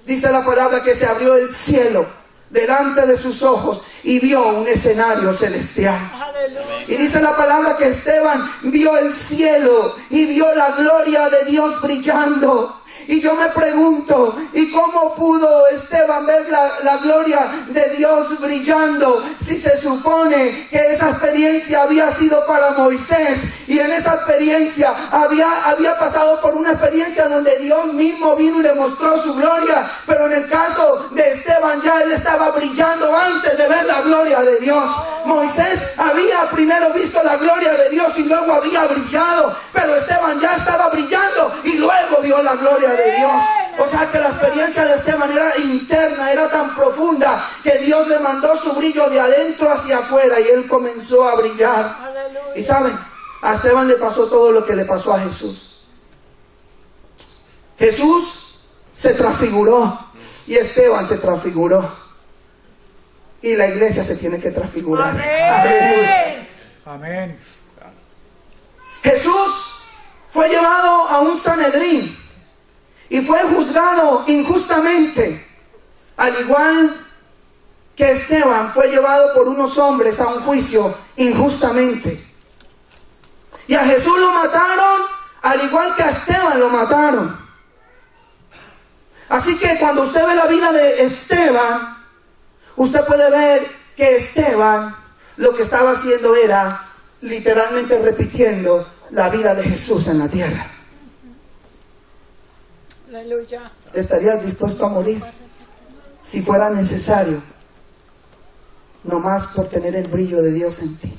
dice la palabra que se abrió el cielo delante de sus ojos y vio un escenario celestial. Aleluya. Y dice la palabra que Esteban vio el cielo y vio la gloria de Dios brillando. Y yo me pregunto, ¿y cómo pudo Esteban ver la gloria de Dios brillando si se supone que esa experiencia había sido para Moisés? Y en esa experiencia había pasado por una experiencia donde Dios mismo vino y le mostró su gloria. Pero en el caso de Esteban, ya él estaba brillando antes de ver la gloria de Dios. Moisés había primero visto la gloria de Dios y luego había brillado, pero Esteban ya estaba brillando y luego vio la gloria de Dios. O sea que la experiencia de Esteban era interna, era tan profunda que Dios le mandó su brillo de adentro hacia afuera y él comenzó a brillar. Aleluya. Y saben, a Esteban le pasó todo lo que le pasó a Jesús. Jesús se transfiguró y Esteban se transfiguró. Y la iglesia se tiene que transfigurar. Amén. Aleluya. Amén. Jesús fue llevado a un Sanedrín y fue juzgado injustamente, al igual que Esteban fue llevado por unos hombres a un juicio injustamente. Y a Jesús lo mataron al igual que a Esteban lo mataron. Así que cuando usted ve la vida de Esteban, usted puede ver que Esteban lo que estaba haciendo era literalmente repitiendo la vida de Jesús en la tierra. Aleluya. ¿Estarías dispuesto a morir si fuera necesario, nomás por tener el brillo de Dios en ti?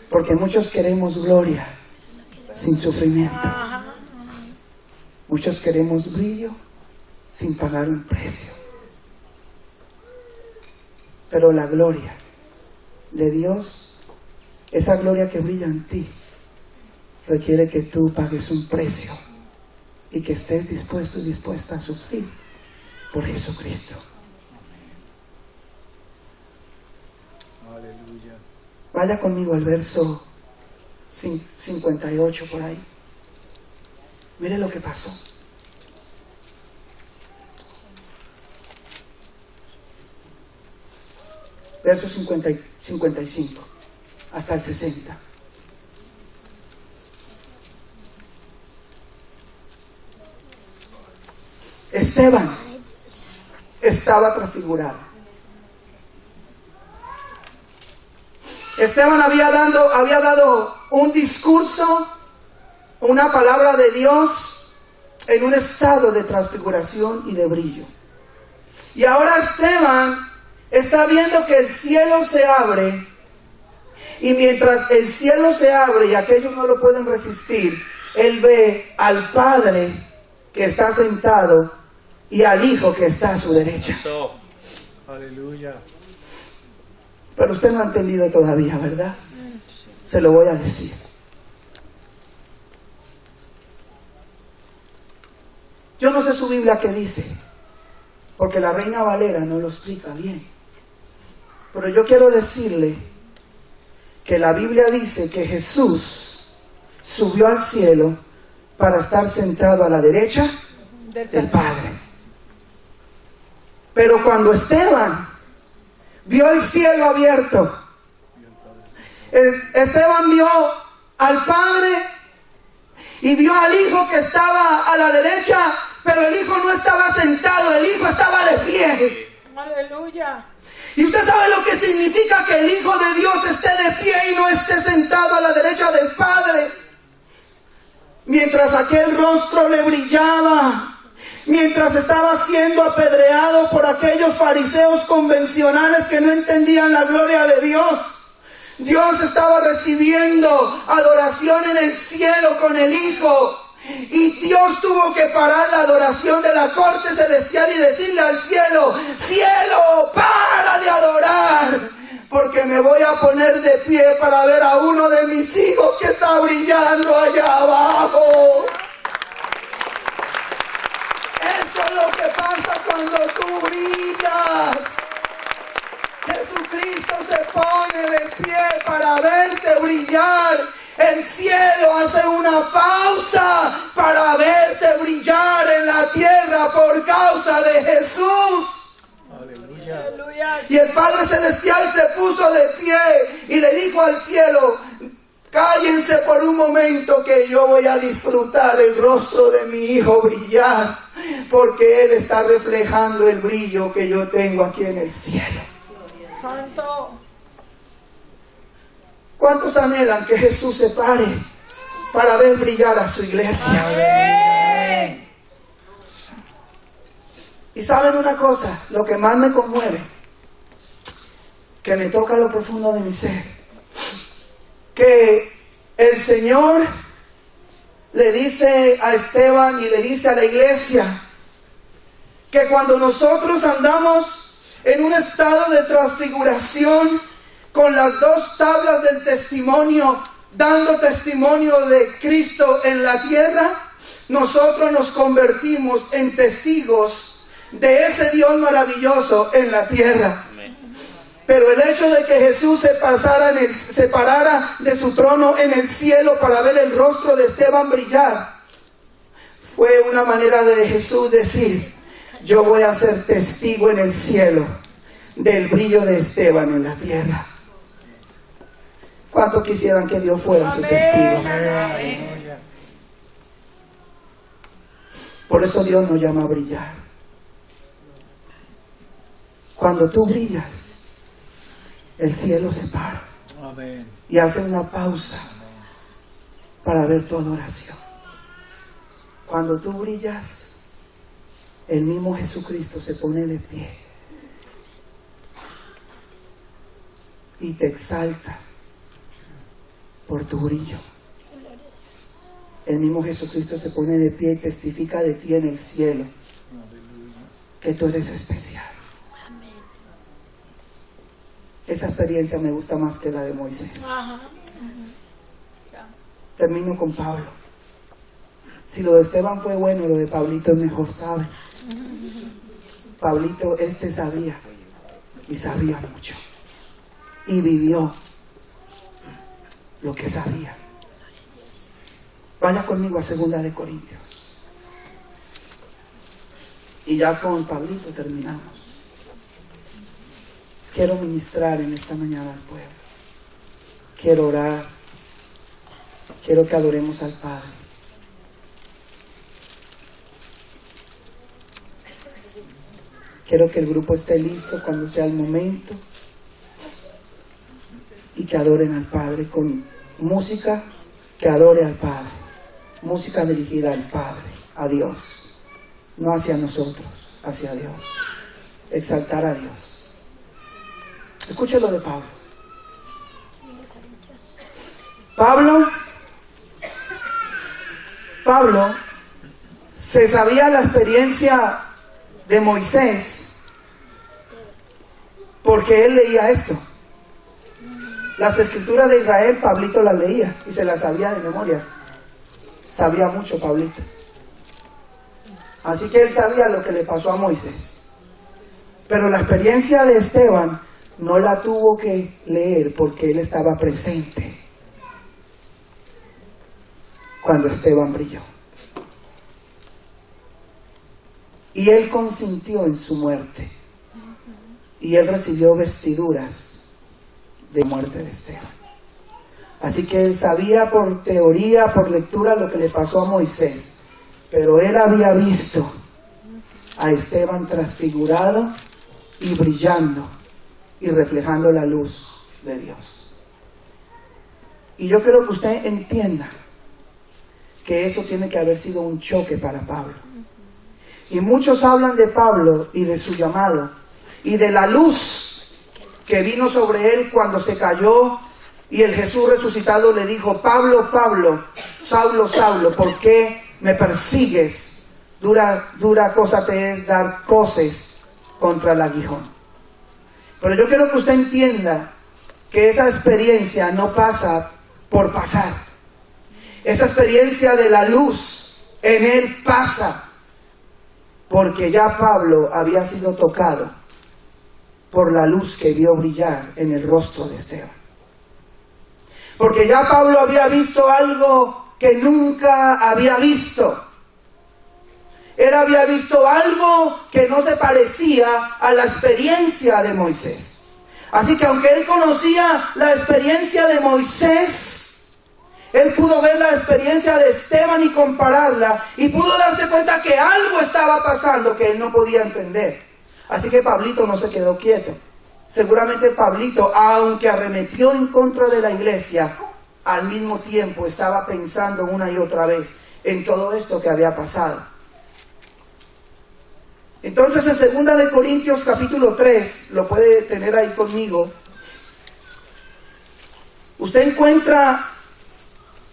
Porque muchos queremos gloria sin sufrimiento. Muchos queremos brillo sin pagar un precio. Pero la gloria de Dios, esa gloria que brilla en ti, requiere que tú pagues un precio. y que estés dispuesto y dispuesta a sufrir por Jesucristo. Aleluya. Vaya conmigo al verso 58 por ahí. Mire lo que pasó. Verso 50 y 55 hasta el 60. Esteban estaba transfigurado. Esteban había dado un discurso, una palabra de Dios en un estado de transfiguración y de brillo. Y ahora Esteban está viendo que el cielo se abre, y mientras el cielo se abre y aquellos no lo pueden resistir, él ve al Padre que está sentado y al Hijo que está a su derecha. Aleluya. Pero usted no ha entendido todavía, ¿verdad? Se lo voy a decir. Yo no sé su Biblia qué dice, porque la Reina Valera no lo explica bien. Pero yo quiero decirle que la Biblia dice que Jesús subió al cielo para estar sentado a la derecha del Padre. Pero cuando Esteban vio el cielo abierto, Esteban vio al Padre y vio al Hijo que estaba a la derecha, pero el Hijo no estaba sentado, el Hijo estaba de pie. Aleluya. Y usted sabe lo que significa que el Hijo de Dios esté de pie y no esté sentado a la derecha del Padre. Mientras aquel rostro le brillaba, mientras estaba siendo apedreado por aquellos fariseos convencionales que no entendían la gloria de Dios, Dios estaba recibiendo adoración en el cielo con el Hijo. Y Dios tuvo que parar la adoración de la corte celestial y decirle al cielo: cielo, para de adorar, porque me voy a poner de pie para ver a uno de mis hijos que está brillando allá abajo. Eso es lo que pasa cuando tú brillas. Jesucristo se pone de pie para verte brillar. El cielo hace una pausa para verte brillar en la tierra por causa de Jesús. Aleluya. Y el Padre Celestial se puso de pie y le dijo al cielo: cállense por un momento que yo voy a disfrutar el rostro de mi Hijo brillar, porque Él está reflejando el brillo que yo tengo aquí en el cielo. Santo. ¿Cuántos anhelan que Jesús se pare para ver brillar a su iglesia? Amén. Y saben una cosa, lo que más me conmueve, que me toca lo profundo de mi ser, que el Señor le dice a Esteban y le dice a la iglesia que cuando nosotros andamos en un estado de transfiguración, con las dos tablas del testimonio, dando testimonio de Cristo en la tierra, nosotros nos convertimos en testigos de ese Dios maravilloso en la tierra. Pero el hecho de que Jesús se parara de su trono en el cielo para ver el rostro de Esteban brillar, fue una manera de Jesús decir: yo voy a ser testigo en el cielo del brillo de Esteban en la tierra. ¿Cuánto quisieran que Dios fuera su testigo? Por eso Dios nos llama a brillar. Cuando tú brillas, el cielo se para y hace una pausa para ver tu adoración. Cuando tú brillas, el mismo Jesucristo se pone de pie y te exalta por tu brillo. El mismo Jesucristo se pone de pie y testifica de ti en el cielo que tú eres especial. Esa experiencia me gusta más que la de Moisés. Termino con Pablo. Si lo de Esteban fue bueno, lo de Pablito es mejor, ¿sabe? Pablito, sabía, y sabía mucho, y vivió lo que sabía. Vaya conmigo a 2 de Corintios. Y ya con Pablito terminamos. Quiero ministrar en esta mañana al pueblo. Quiero orar. Quiero que adoremos al Padre. Quiero que el grupo esté listo cuando sea el momento. Y que adoren al Padre con música que adore al Padre. Música dirigida al Padre, a Dios. No hacia nosotros, hacia Dios. Exaltar a Dios. Escuche lo de Pablo. Pablo se sabía la experiencia de Moisés porque él leía esto. Las escrituras de Israel, Pablito las leía y se las sabía de memoria. Sabía mucho Pablito. Así que él sabía lo que le pasó a Moisés. Pero la experiencia de Esteban no la tuvo que leer porque él estaba presente cuando Esteban brilló. Y él consintió en su muerte. Y él recibió vestiduras de muerte de Esteban. Así que él sabía por teoría, por lectura, lo que le pasó a Moisés. Pero él había visto a Esteban transfigurado y brillando y reflejando la luz de Dios. Y yo quiero que usted entienda que eso tiene que haber sido un choque para Pablo. Y muchos hablan de Pablo y de su llamado y de la luz que vino sobre él cuando se cayó y el Jesús resucitado le dijo: Pablo, Pablo, Saulo, Saulo, ¿por qué me persigues? Dura cosa te es dar coces contra el aguijón. Pero yo quiero que usted entienda que esa experiencia no pasa por pasar. Esa experiencia de la luz en él pasa porque ya Pablo había sido tocado por la luz que vio brillar en el rostro de Esteban. Porque ya Pablo había visto algo que nunca había visto. Él había visto algo que no se parecía a la experiencia de Moisés. Así que aunque él conocía la experiencia de Moisés, él pudo ver la experiencia de Esteban y compararla, y pudo darse cuenta que algo estaba pasando que él no podía entender. Así que Pablito no se quedó quieto. Seguramente Pablito, aunque arremetió en contra de la iglesia, al mismo tiempo estaba pensando una y otra vez en todo esto que había pasado. Entonces en 2 de Corintios capítulo 3, lo puede tener ahí conmigo, usted encuentra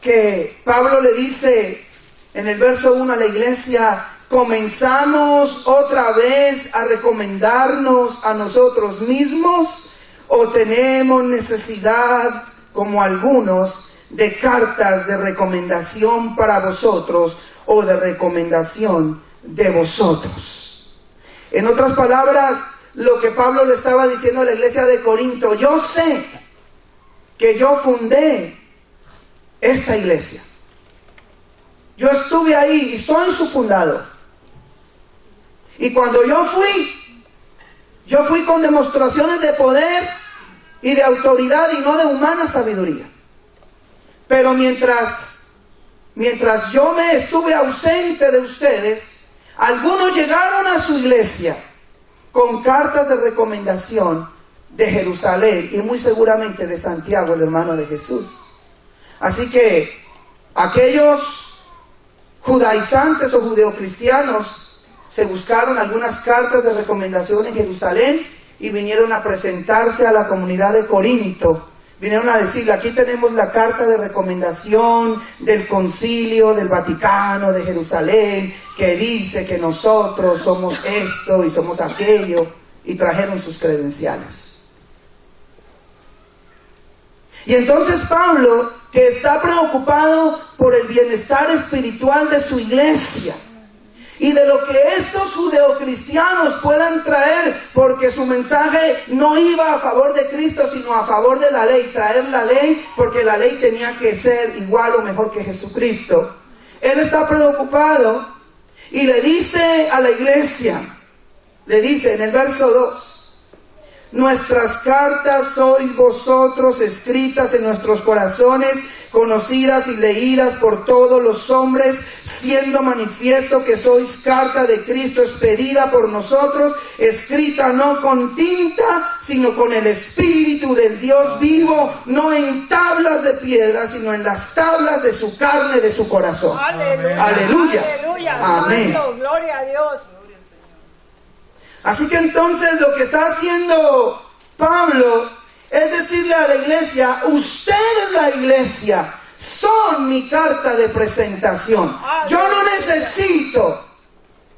que Pablo le dice en el verso 1 a la iglesia: ¿comenzamos otra vez a recomendarnos a nosotros mismos o tenemos necesidad, como algunos, de cartas de recomendación para vosotros o de recomendación de vosotros? En otras palabras, lo que Pablo le estaba diciendo a la iglesia de Corinto: yo sé que yo fundé esta iglesia. Yo estuve ahí y soy su fundador. Y cuando yo fui con demostraciones de poder y de autoridad y no de humana sabiduría. Pero mientras yo me estuve ausente de ustedes, algunos llegaron a su iglesia con cartas de recomendación de Jerusalén y muy seguramente de Santiago, el hermano de Jesús. Así que aquellos judaizantes o judeocristianos se buscaron algunas cartas de recomendación en Jerusalén y vinieron a presentarse a la comunidad de Corinto. Vinieron a decirle: aquí tenemos la carta de recomendación del Concilio del Vaticano de Jerusalén, que dice que nosotros somos esto y somos aquello, y trajeron sus credenciales. Y entonces Pablo que está preocupado por el bienestar espiritual de su iglesia y de lo que estos judeocristianos puedan traer, porque su mensaje no iba a favor de Cristo, sino a favor de la ley, traer la ley, porque la ley tenía que ser igual o mejor que Jesucristo. Él está preocupado y le dice a la iglesia, le dice en el verso 2, nuestras cartas sois vosotros escritas en nuestros corazones, conocidas y leídas por todos los hombres, siendo manifiesto que sois carta de Cristo expedida por nosotros, escrita no con tinta, sino con el Espíritu del Dios vivo, no en tablas de piedra, sino en las tablas de su carne, de su corazón. Aleluya. Aleluya. Aleluya. Amén. Santo, gloria a Dios. Así que entonces lo que está haciendo Pablo es decirle a la iglesia, ustedes la iglesia son mi carta de presentación. Yo no necesito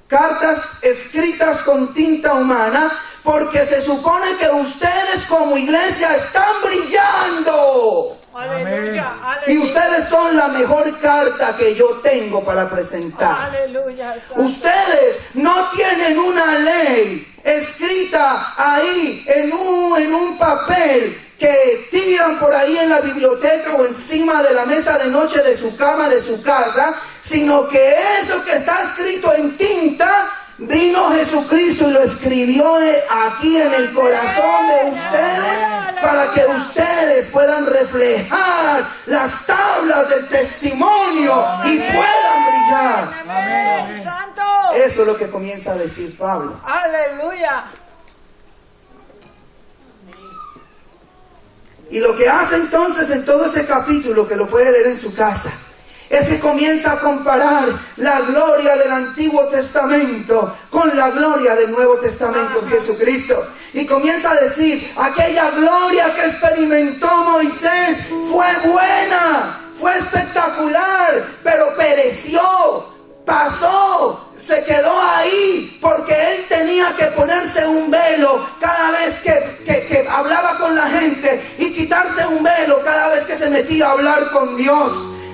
cartas escritas con tinta humana, porque se supone que ustedes como iglesia están brillando. Aleluya. Y ustedes son la mejor carta que yo tengo para presentar. Aleluya. Ustedes no tienen una ley escrita ahí en un papel que tiran por ahí en la biblioteca o encima de la mesa de noche de su cama, de su casa, sino que eso que está escrito en tinta, vino Jesucristo y lo escribió aquí en el corazón de ustedes, para que ustedes puedan reflejar las tablas del testimonio y puedan brillar. Amén. Santo. Eso es lo que comienza a decir Pablo. Aleluya. Y lo que hace entonces en todo ese capítulo, que lo puede leer en su casa, es que comienza a comparar la gloria del Antiguo Testamento con la gloria del Nuevo Testamento en Jesucristo. Y comienza a decir, aquella gloria que experimentó Moisés fue buena, fue espectacular, pero pereció, pasó, se quedó ahí, porque él tenía que ponerse un velo cada vez que hablaba con la gente, y quitarse un velo cada vez que se metía a hablar con Dios.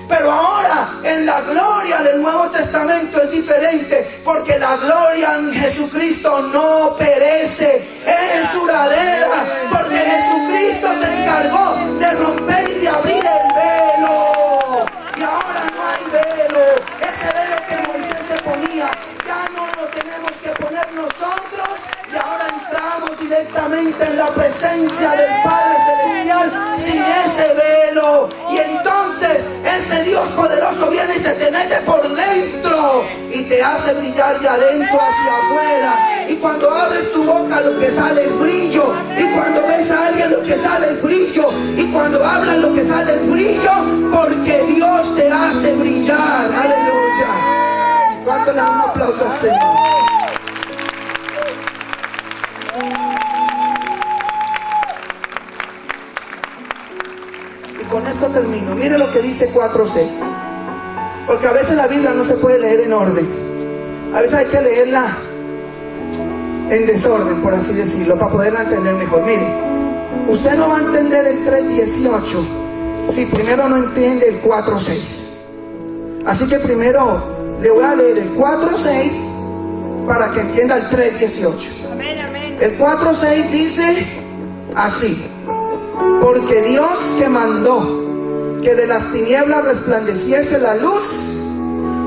Pero ahora en la gloria del Nuevo Testamento es diferente, porque la gloria en Jesucristo no perece, es duradera, porque Jesucristo se encargó de romper y de abrir el velo. Y ahora no hay velo. Ese velo que Moisés se ponía, ya no lo tenemos que poner nosotros, y ahora entramos directamente en la presencia del Padre Celestial sin ese velo. Y entonces ese Dios poderoso viene y se te mete por dentro y te hace brillar de adentro hacia afuera. Y cuando abres tu boca, lo que sale es brillo. Y cuando ves a alguien, lo que sale es brillo. Y cuando hablan, lo que sale es brillo, porque Dios te hace brillar. Aleluya. ¿Cuánto le dan un aplauso al Señor? Y con esto termino. Mire lo que dice 4:6. Porque a veces la Biblia no se puede leer en orden. A veces hay que leerla en desorden, por así decirlo, para poderla entender mejor. Mire, usted no va a entender el 3:18 si primero no entiende el 4:6. Así que primero le voy a leer el 4:6 para que entienda el 3:18. Amén, amén. El 4:6 dice así: porque Dios, que mandó que de las tinieblas resplandeciese la luz,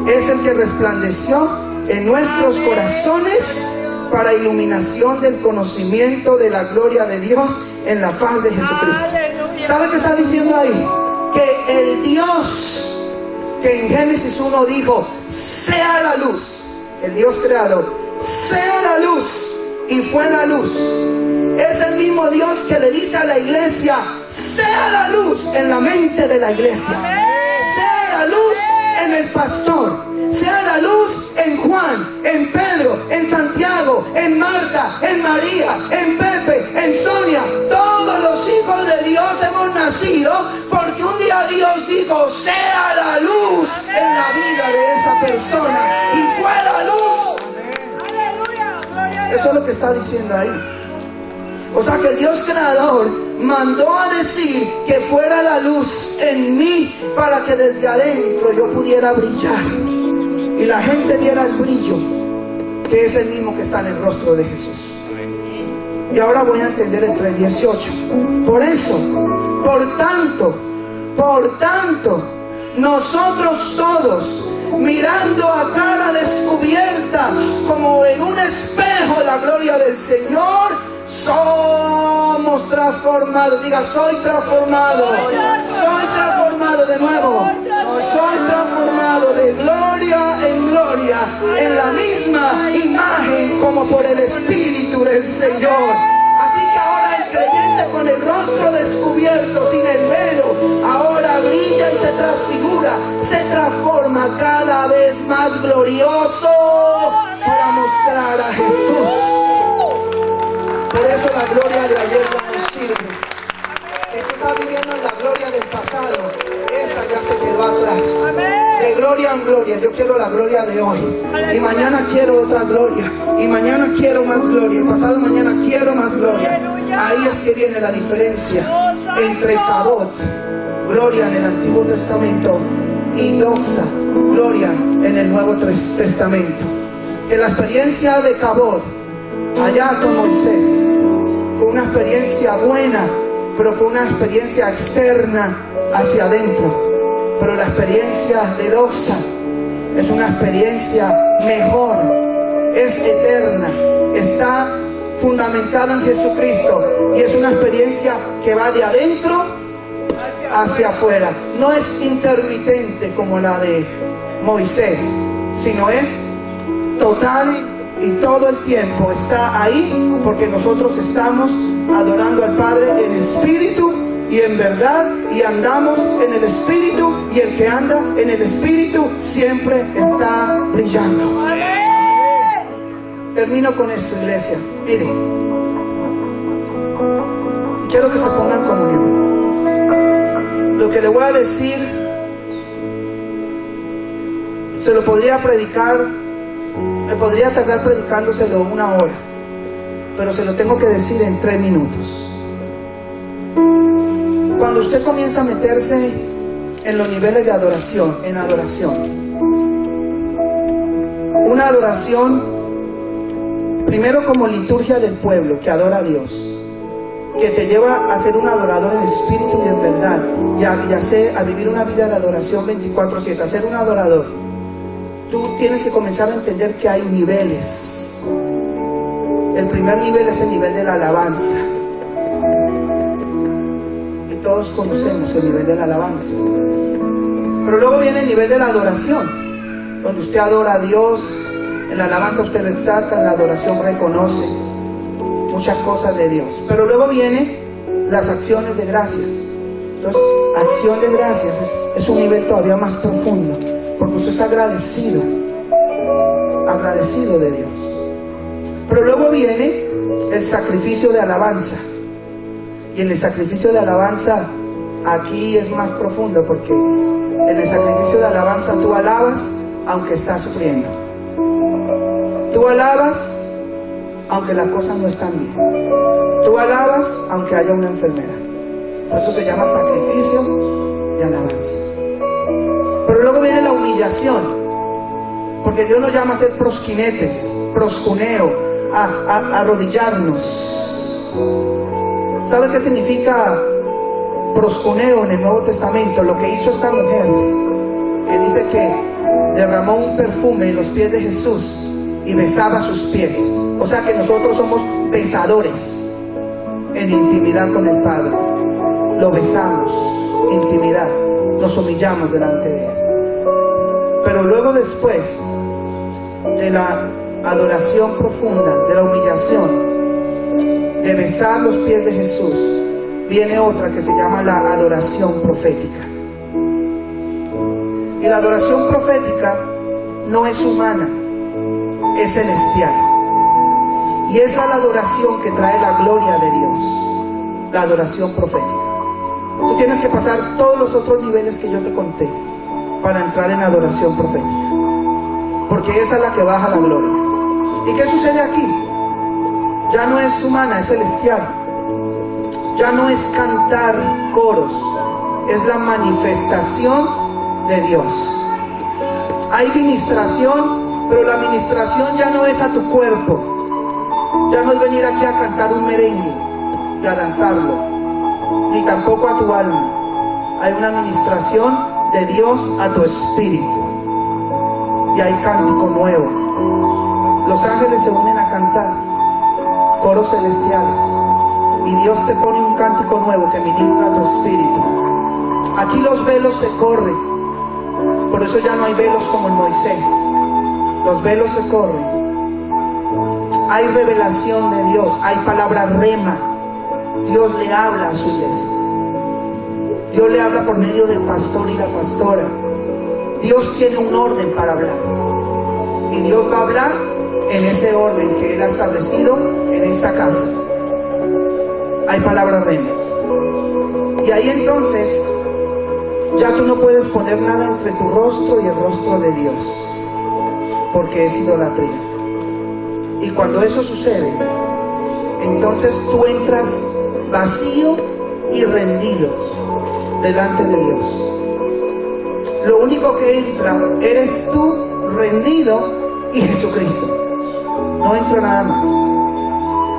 es el que resplandeció en nuestros corazones para iluminación del conocimiento de la gloria de Dios en la faz de Jesucristo. ¿Sabe qué está diciendo ahí? Que el Dios que en Génesis 1 dijo, sea la luz, el Dios creador, sea la luz, y fue la luz, es el mismo Dios que le dice a la iglesia, sea la luz en la mente de la iglesia, sea la luz en el pastor, sea la luz en Juan, en Pedro, en Santiago, en Marta, en María, en Pepe, en Sonia. Todos los hijos de Dios hemos nacido porque un día Dios dijo, sea la luz en la vida de esa persona, y fue la luz. Eso es lo que está diciendo ahí. O sea que el Dios creador mandó a decir que fuera la luz en mí para que desde adentro yo pudiera brillar y la gente viera el brillo que es el mismo que está en el rostro de Jesús. Y ahora voy a entender el 3:18. Por eso, por tanto, nosotros todos, mirando a cara descubierta como en un espejo la gloria del Señor, somos transformados. Diga, soy transformado de nuevo. Soy transformado de gloria en gloria, en la misma imagen como por el Espíritu del Señor. Así que ahora el creyente con el rostro descubierto, sin el velo, ahora brilla y se transfigura, se transforma cada vez más glorioso para mostrar a Jesús. Por eso la gloria de ayer ya no sirve. Si tú estás viviendo en la gloria del pasado, esa ya se quedó atrás. De gloria en gloria, yo quiero la gloria de hoy. Y mañana quiero otra gloria. Y mañana quiero más gloria. Y pasado mañana quiero más gloria. Ahí es que viene la diferencia entre Kabod, gloria en el Antiguo Testamento, y Doxa, gloria en el Nuevo Testamento. Que la experiencia de Kabod allá con Moisés fue una experiencia buena, pero fue una experiencia externa hacia adentro. Pero la experiencia de Doxa es una experiencia mejor, es eterna, está fundamentada en Jesucristo y es una experiencia que va de adentro hacia afuera. No es intermitente como la de Moisés, sino es total. Y todo el tiempo está ahí porque nosotros estamos adorando al Padre en espíritu y en verdad, y andamos en el Espíritu, y el que anda en el Espíritu siempre está brillando. Termino con esto, iglesia. Miren, y quiero que se pongan en comunión. Lo que le voy a decir se lo podría predicar, me podría tardar predicándoselo 1 hora, pero se lo tengo que decir en 3 minutos. Cuando usted comienza a meterse en los niveles de adoración, una adoración, primero como liturgia del pueblo que adora a Dios, que te lleva a ser un adorador en espíritu y en verdad, y a vivir una vida de adoración 24/7, a ser un adorador. Tú tienes que comenzar a entender que hay niveles. El primer nivel es el nivel de la alabanza. Todos conocemos el nivel de la alabanza, pero luego viene el nivel de la adoración, donde usted adora a Dios. En la alabanza usted lo exalta, en la adoración reconoce muchas cosas de Dios, pero luego vienen las acciones de gracias. Entonces, acción de gracias es un nivel todavía más profundo, porque usted está agradecido de Dios. Pero luego viene el sacrificio de alabanza. Y en el sacrificio de alabanza, aquí es más profundo, porque en el sacrificio de alabanza tú alabas aunque estás sufriendo. Tú alabas aunque las cosas no están bien. Tú alabas aunque haya una enfermedad. Por eso se llama sacrificio de alabanza. Pero luego viene la humillación, porque Dios nos llama a ser prosquinetes, proscuneo, a arrodillarnos. ¿Sabe qué significa proscuneo en el Nuevo Testamento? Lo que hizo esta mujer, que dice que derramó un perfume en los pies de Jesús y besaba sus pies. O sea que nosotros somos besadores en intimidad con el Padre. Lo besamos, intimidad, nos humillamos delante de Él. Pero luego, después de la adoración profunda, de la humillación, de besar los pies de Jesús, viene otra que se llama la adoración profética. Y la adoración profética no es humana, es celestial. Y esa es la adoración que trae la gloria de Dios, la adoración profética. Tú tienes que pasar todos los otros niveles que yo te conté para entrar en adoración profética, porque esa es la que baja la gloria. ¿Y qué sucede aquí? Ya no es humana, es celestial. ya no es cantar coros, es la manifestación de Dios. Hay ministración, pero la ministración ya no es a tu cuerpo, ya no es venir aquí a cantar un merengue y a danzarlo, ni tampoco a tu alma. Hay una ministración de Dios a tu espíritu, y hay cántico nuevo. Los ángeles se unen a cantar, coros celestiales, y Dios te pone un cántico nuevo que ministra a tu espíritu. Aquí los velos se corren, por eso ya no hay velos como en Moisés. Los velos se corren. Hay revelación de Dios, hay palabra rema. Dios le habla a su iglesia. Dios le habla por medio del pastor y la pastora. Dios tiene un orden para hablar, y Dios va a hablar en ese orden que Él ha establecido en esta casa. Hay palabra rema, y ahí entonces ya tú no puedes poner nada entre tu rostro y el rostro de Dios, porque es idolatría. Y cuando eso sucede, entonces tú entras vacío y rendido delante de Dios. Lo único que entra eres tú rendido y Jesucristo. No entra nada más.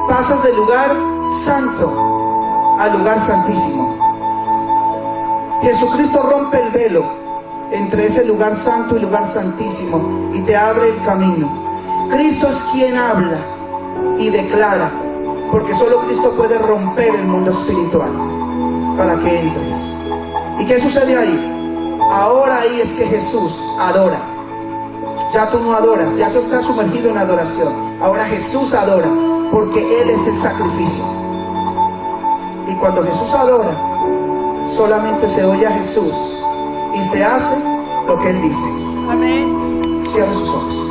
Pasas del lugar santo al lugar santísimo. Jesucristo rompe el velo entre ese lugar santo y lugar santísimo y te abre el camino. Cristo es quien habla y declara, porque solo Cristo puede romper el mundo espiritual para que entres. ¿Y qué sucede ahí? Ahora ahí es que Jesús adora. Ya tú no adoras, ya tú estás sumergido en adoración. Ahora Jesús adora, porque Él es el sacrificio. Y cuando Jesús adora, solamente se oye a Jesús y se hace lo que Él dice. Amén. Cierra sus ojos.